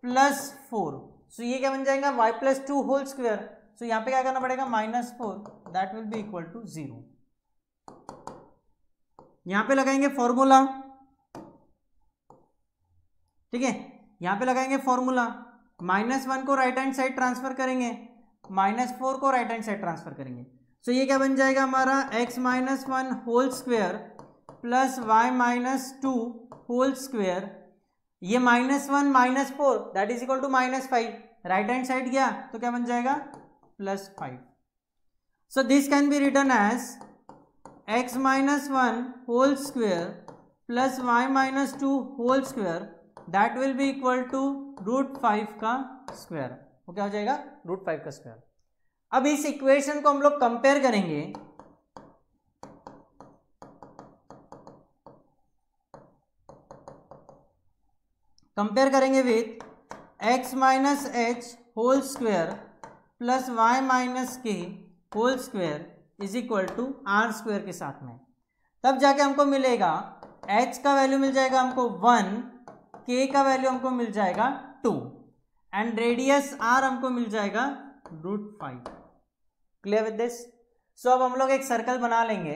plus 4, so ये क्या बन जाएगा, y plus 2 whole square. So यहाँ पे क्या करना पड़ेगा, minus 4, that will be equal to 0। यहाँ पे लगाएंगे फॉर्मूला। ठीक है, यहाँ पे लगाएंगे फॉर्मूला, माइनस 1 को राइट हैंड साइड ट्रांसफर करेंगे, माइनस 4 को राइट हैंड साइड ट्रांसफर करेंगे। सो ये क्या बन जाएगा हमारा, x minus 1 whole square plus y minus 2 whole square, ये minus 1 minus 4 that is equal to minus 5, right hand side गया तो क्या बन जाएगा, plus 5। So this can be written as x minus 1 whole square plus y minus 2 whole square that will be equal to √5 का square. वो क्या हो जाएगा, √5 का स्क्वायर। अब इस इक्वेशन को हम लोग कंपेयर करेंगे with x minus h whole square plus y minus k whole square is equal to r square के साथ में। तब जाके हमको मिलेगा h का वैल्यू मिल जाएगा हमको 1, k का वैल्यू हमको मिल जाएगा 2 एंड रेडियस r हमको मिल जाएगा √5। Clear with this? सो अब हम लोग एक सर्कल बना लेंगे।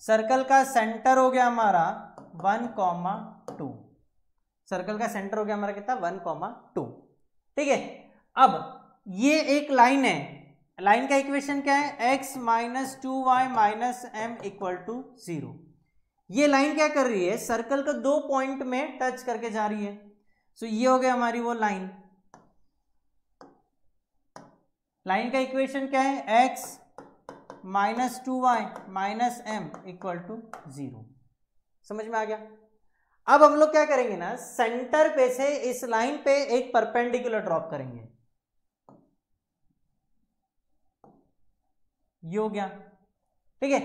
सर्कल का सेंटर हो गया हमारा 1,2। सर्कल का सेंटर हो गया हमारा कितना, 1,2। ठीक है, अब ये एक लाइन है, लाइन का इक्वेशन क्या है, x minus 2y minus m equal to 0। ये लाइन क्या कर रही है, सर्कल को 2 पॉइंट में टच करके जा रही है। सो ये हो गया हमारी वो लाइन। लाइन का इक्वेशन क्या है, x minus 2y minus m equal to 0। समझ में आ गया? अब हम लोग क्या करेंगे ना, सेंटर पे से इस लाइन पे एक परपेंडिकुलर ड्रॉप करेंगे। ये हो गया। ठीक है,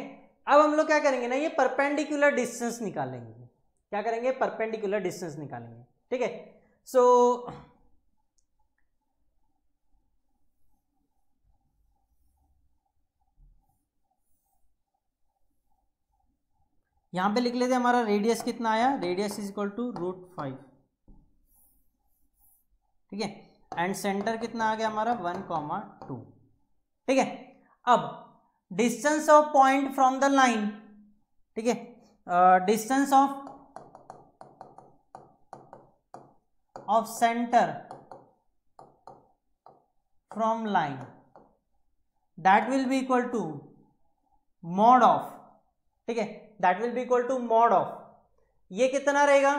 अब हम लोग क्या करेंगे ना, ये परपेंडिकुलर डिस्टेंस निकालेंगे। क्या करेंगे, परपेंडिकुलर डिस्टेंस निकालेंगे। ठीक है, सो यहां पे लिख लेते हैं हमारा रेडियस कितना आया, रेडियस इज इक्वल टू √5। ठीक है, एंड सेंटर कितना आ गया हमारा 1,2। ठीक है, अब distance of point from the line. ठीक है, distance of centre from line that will be equal to mod of. ठीक है, that will be equal to mod of, ये कितना रहेगा,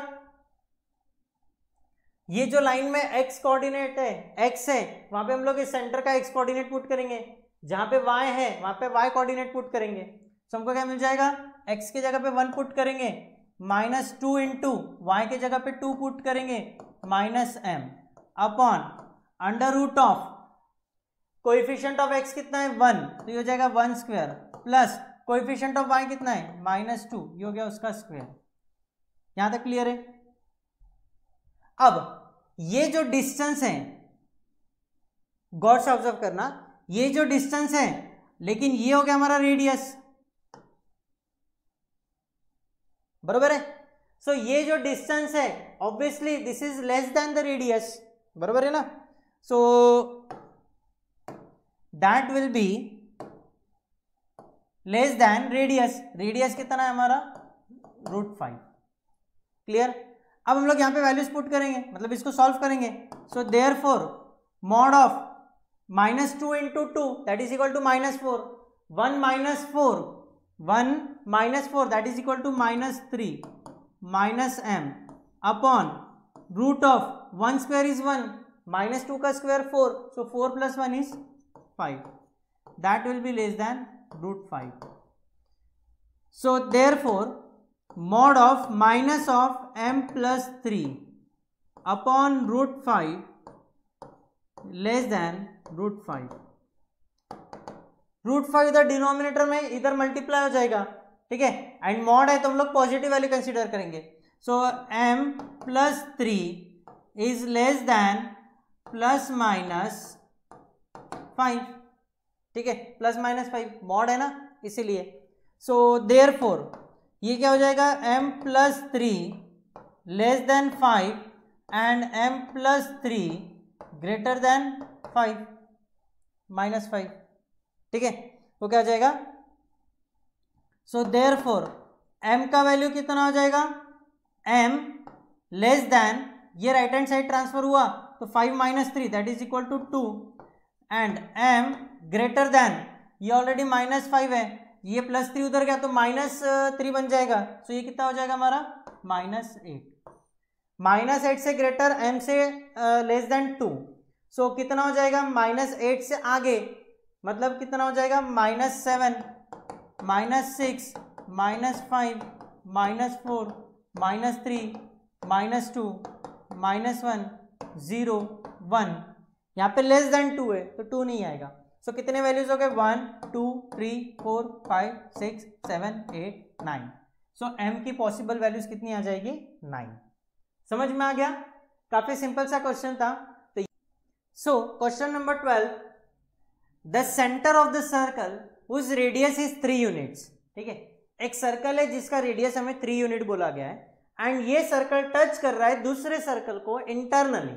ये जो लाइन में x कोऑर्डिनेट है, x है, वहां पे हम लोग इस सेंटर का x कोऑर्डिनेट पुट करेंगे, जहां पे y है वहां पे y कोऑर्डिनेट पुट करेंगे। तो हमको क्या मिल जाएगा, x की जगह पे 1 पुट करेंगे, -2 इंटू y की जगह पे 2 पुट करेंगे, -m upon under root of coefficient of x कितना है 1, तो ये हो जाएगा 1 square plus coefficient of y कितना है -2, ये हो गया उसका स्क्वायर। यहां तक क्लियर है? अब ये जो डिस्टेंस है, गौर से ऑब्जर्व करना, ये जो डिस्टेंस है, लेकिन ये हो गया हमारा रेडियस, बरोबर है? सो ये जो डिस्टेंस है obviously this is less than the radius, बरोबर है ना? सो that will be less than radius. Radius कितना है हमारा? √5। क्लियर? अब हम लोग यहां पे वैल्यूज पुट करेंगे, मतलब इसको सॉल्व करेंगे। So therefore mod of -2 into 2 that is equal to -4, 1 minus 4, 1 minus 4 that is equal to -3 minus m upon root of 1 square is 1, -2 का square 4, so 4 plus 1 is 5, that will be less than √5. So therefore mod of minus of m plus 3 upon √5 less than √5. √5 इधर denominator में इधर multiply हो जाएगा, ठीक है, and mod है तो हम लोग पॉजिटिव वैल्यू कंसीडर करेंगे। सो m plus 3 is less than plus minus 5, ठीक है, प्लस माइनस 5 मॉड है ना, इसीलिए। सो देयरफॉर ये क्या हो जाएगा? m plus 3 less than 5 and m plus 3 greater than 5 -5, ठीक है, वो क्या हो जाएगा? सो देयरफॉर m का वैल्यू कितना हो जाएगा? m लेस देन, ये राइट हैंड साइड ट्रांसफर हुआ तो 5 - 3 that is equal to 2 and m greater than, ये ऑलरेडी -5 है, ये +3 उधर गया तो -3 बन जाएगा। सो ये कितना हो जाएगा हमारा? -8। -8 से ग्रेटर, m से लेस देन 2, सो कितना हो जाएगा? -8 से आगे मतलब कितना हो जाएगा? -7, -6, -5, -4, -3, -2, -1, 0, 1। यहाँ पे लेस देन 2 है तो 2 नहीं आएगा। सो कितने वैल्यूज हो गए? 1, 2, 3, 4, 5, 6, 7, 8, 9। सो m की पॉसिबल वैल्यूज कितनी आ जाएगी? 9। समझ में आ गया? काफी सिंपल सा क्वेश्चन था। तो so question number 12, the centre of the circle whose radius is 3 units, ठीक है, एक सर्कल है जिसका रेडियस हमें 3 यूनिट बोला गया है एंड ये सर्कल टच कर रहा है दूसरे सर्कल को इंटरनली।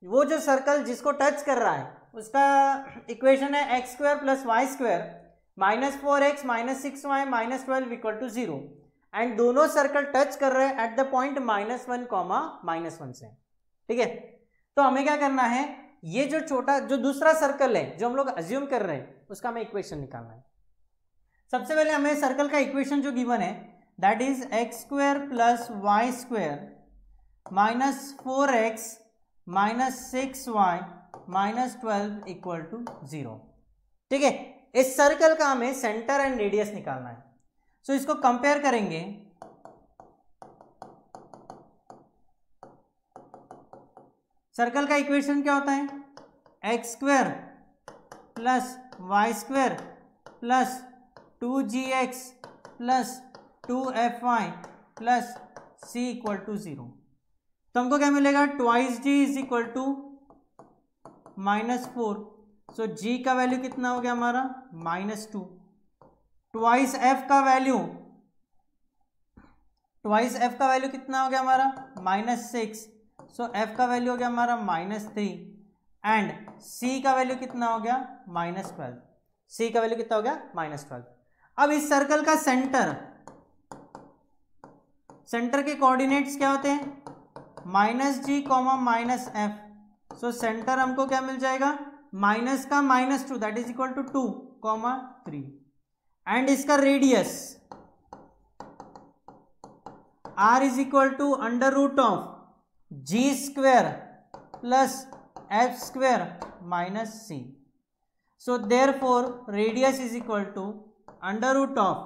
वो जो सर्कल जिसको टच कर रहा है उसका इक्वेशन है x² + y² -4x -6y -12 = 0 and दोनों सर्कल टच कर रहे हैं एट द पॉइंट -1, -1 से, ठीक है। तो हमें क्या करना है? ये जो छोटा जो दूसरा सर्कल है जो हम लोग अज्यूम कर रहे हैं उसका हमें इक्वेशन निकालना है। सबसे पहले हमें सर्कल का इक्वेशन जो गिवन है that is x² + y² -4x -6y -12 = 0, ठीक है। इस सर्कल का हमें सेंटर एंड रेडियस निकालना है। सो इसको कंपेयर करेंगे। सर्कल का इक्वेशन क्या होता है? x² + y² + 2gx + 2fy + c = 0। तो हमको क्या मिलेगा? 2g = -4। सो g का वैल्यू कितना हो गया हमारा? -2। ट्वाइस f का वैल्यू कितना हो गया हमारा? -6। सो f का वैल्यू हो गया हमारा -3 एंड c का वैल्यू कितना हो गया? -12। c का वैल्यू कितना हो गया? -12। अब इस सर्कल का सेंटर के कोऑर्डिनेट्स क्या होते हैं? -g, -f। सो सेंटर हमको क्या मिल जाएगा? माइनस का -2 that is equal to 2, 3 and इसका radius r is equal to √of g² + f² - c। So therefore radius is equal to √of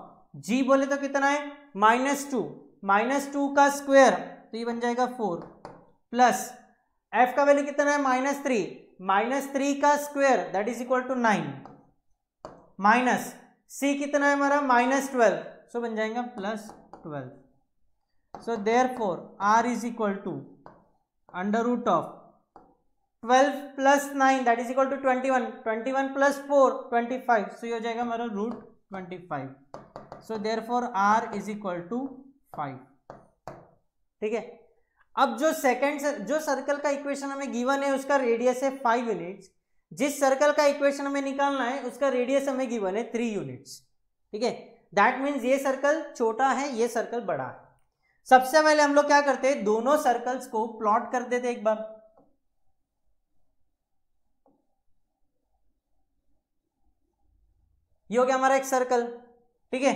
g बोले तो कितना है? -2, -2 का स्क्वायर तो ये बन जाएगा 4 प्लस f का वैल्यू कितना है? -3 का square that is equal to 9 minus c कितना है हमारा? -12, सो बन जाएगा +12 so therefore r is equal to under root of 12 plus 9 that is equal to 21, 21 plus 4 25, so ये हो जाएगा हमारा root 25। So therefore r is equal to 5। ठीक है, अब जो जो सर्कल का इक्वेशन हमें गिवन है उसका रेडियस है 5 यूनिट्स, जिस सर्कल का इक्वेशन हमें निकालना है उसका रेडियस हमें गिवन है 3 यूनिट्स। ठीक है, दैट मीन्स ये सर्कल छोटा है, ये सर्कल बड़ा है। सबसे पहले हम लोग क्या करते हैं, दोनों सर्कल्स को प्लॉट कर देते एक बार। ये हो गया हमारा एक सर्कल। ठीक है,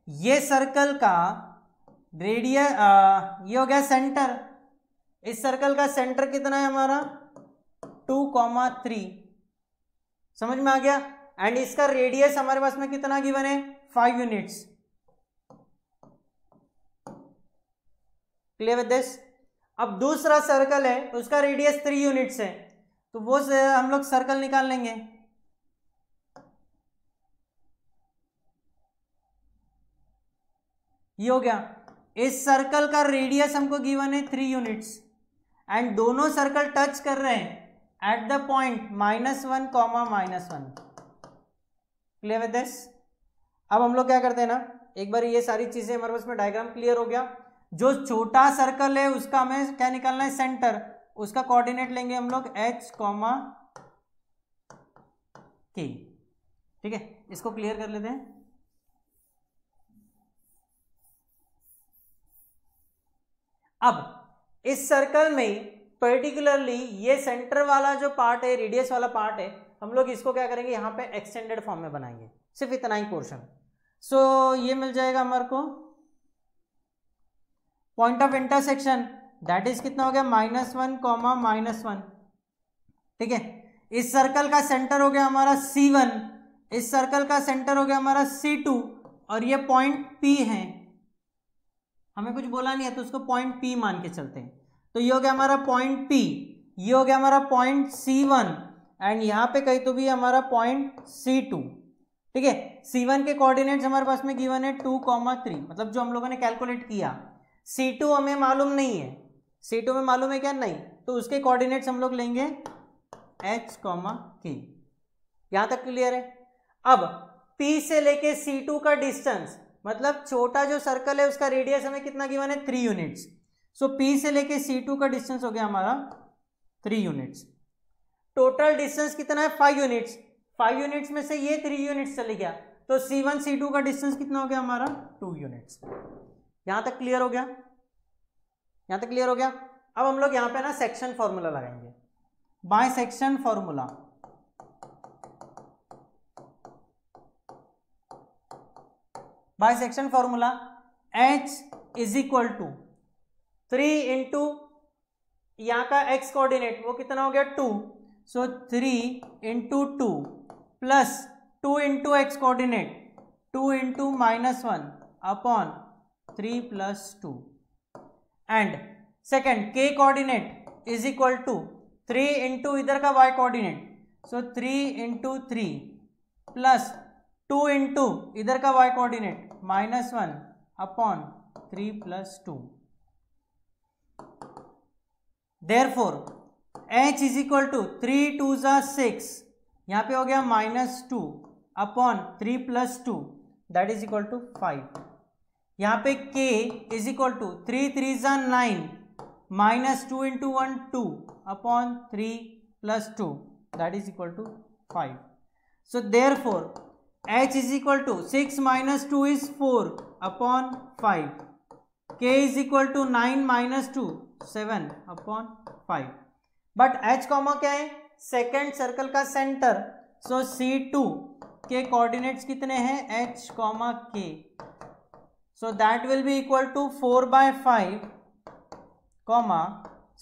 ये सर्कल का रेडियस, ये हो गया सेंटर। इस सर्कल का सेंटर कितना है हमारा 2,3, समझ में आ गया। एंड इसका रेडियस हमारे पास में कितना गिवन है 5 यूनिट्स। Clear with this. अब दूसरा सर्कल है उसका रेडियस 3 यूनिट्स है, तो वो हम लोग सर्कल निकाल लेंगे। ये हो गया, इस सर्कल का रेडियस हमको गिवन है 3 यूनिट्स एंड दोनों सर्कल टच कर रहे हैं at the point -1, -1। Clear with this. अब हम लोग क्या करते हैं ना, एक बार ये सारी चीजें हमारे पास में डायग्राम क्लियर हो गया। जो छोटा सर्कल है उसका हमें क्या निकालना है, सेंटर। उसका कोऑर्डिनेट लेंगे हम लोग h, k। ठीक है, इसको क्लियर कर लेते हैं। अब इस सर्कल में पर्टिकुलरली ये सेंटर वाला जो पार्ट है, रेडियस वाला पार्ट है, हम लोग इसको क्या करेंगे, यहाँ पे एक्सटेंडेड फॉर्म में बनाएंगे, सिर्फ इतना ही पोर्शन। सो ये मिल जाएगा हमारे को point of intersection, that is कितना हो गया -1, -1। ठीक है, इस सर्कल का सेंटर हो गया हमारा C1, इस सर्कल का सेंटर हो गया हमारा C2, और ये पॉइंट P है। हमें कुछ बोला नहीं है तो उसको पॉइंट P मान के चलते हैं। तो ये हो गया हमारा पॉइंट P, ये हो गया हमारा पॉइंट C1 एंड यहाँ पे कहीं तो भी हमारा पॉइंट C2। ठीक है, C1 के कोऑर्डिनेट्स हमारे पास में गिवन है 2,3, मतलब जो हम लोगों ने कैलकुलेट किया। C2 हमें मालूम नहीं है, C2 में मालूम है क्या, नहीं, तो उसके कोऑर्डिनेट्स हम लोग लेंगे h, k। यहां तक क्लियर है। अब P से लेके C2 का डिस्टेंस, मतलब छोटा जो सर्कल है उसका रेडियस हमें कितना गिवन है 3 यूनिट्स। सो P से लेके C2 का डिस्टेंस हो गया हमारा 3 यूनिट्स। टोटल डिस्टेंस कितना है 5 यूनिट्स। 5 यूनिट्स में से ये 3 यूनिट्स चले गया, तो C1 C2 का डिस्टेंस कितना हो गया हमारा 2 यूनिट्स। यहां तक क्लियर हो गया, यहां तक क्लियर हो गया। अब हम लोग यहां पे ना सेक्शन फॉर्मूला लगाएंगे, by section formula. By section formula h is equal to 3 into यहाँ का x कोऑर्डिनेट वो कितना हो गया 2, so 3 into 2 plus 2 into x coordinate 2 into -1 upon 3 plus 2 and second k coordinate is equal to 3 into इधर का y coordinate, so 3 into 3 plus 2 into इधर का y coordinate -1 upon 3 plus 2। Therefore h is equal to 3 2 जा 6, यहाँ पे हो गया -2 upon 3 plus 2 that is equal to 5। यहाँ पे k इज इक्वल टू 3 3 जा 9 -2 into 1 2 upon 3 plus 2 that is equal to 5। So therefore h is equal to 6 minus 2 is 4 upon 5, k is equal to 9 minus 2 7 upon 5। But h comma क्या है, second circle का सेंटर, so C2 के coordinates कितने हैं h, k, so that will be equal to 4/5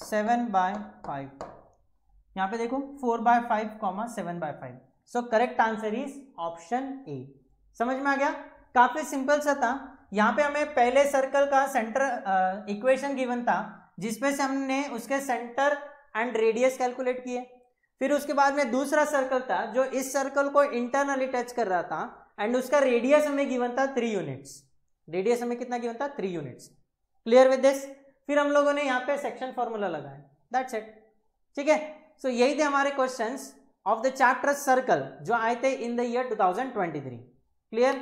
7/5। यहाँ पे देखो 4/5 7/5। So correct answer is option A. समझ में आ गया, काफी सिंपल सा था। यहाँ पे हमें पहले सर्कल का सेंटर इक्वेशन गिवन था, जिसपे से हमने उसके सेंटर एंड रेडियस कैलकुलेट किए। फिर उसके बाद में दूसरा सर्कल था जो इस सर्कल को इंटरनली टच कर रहा था एंड उसका रेडियस हमें गिवन था 3 यूनिट्स। रेडियस हमें कितना गिवन था 3 यूनिट्स। Clear with this. फिर हम लोगों ने यहाँ पे सेक्शन फॉर्मूला लगाया, दैट्स इट, ठीक है। सो यही थे हमारे questions of the chapter circle जो आए थे इन द ईयर 2023। क्लियर।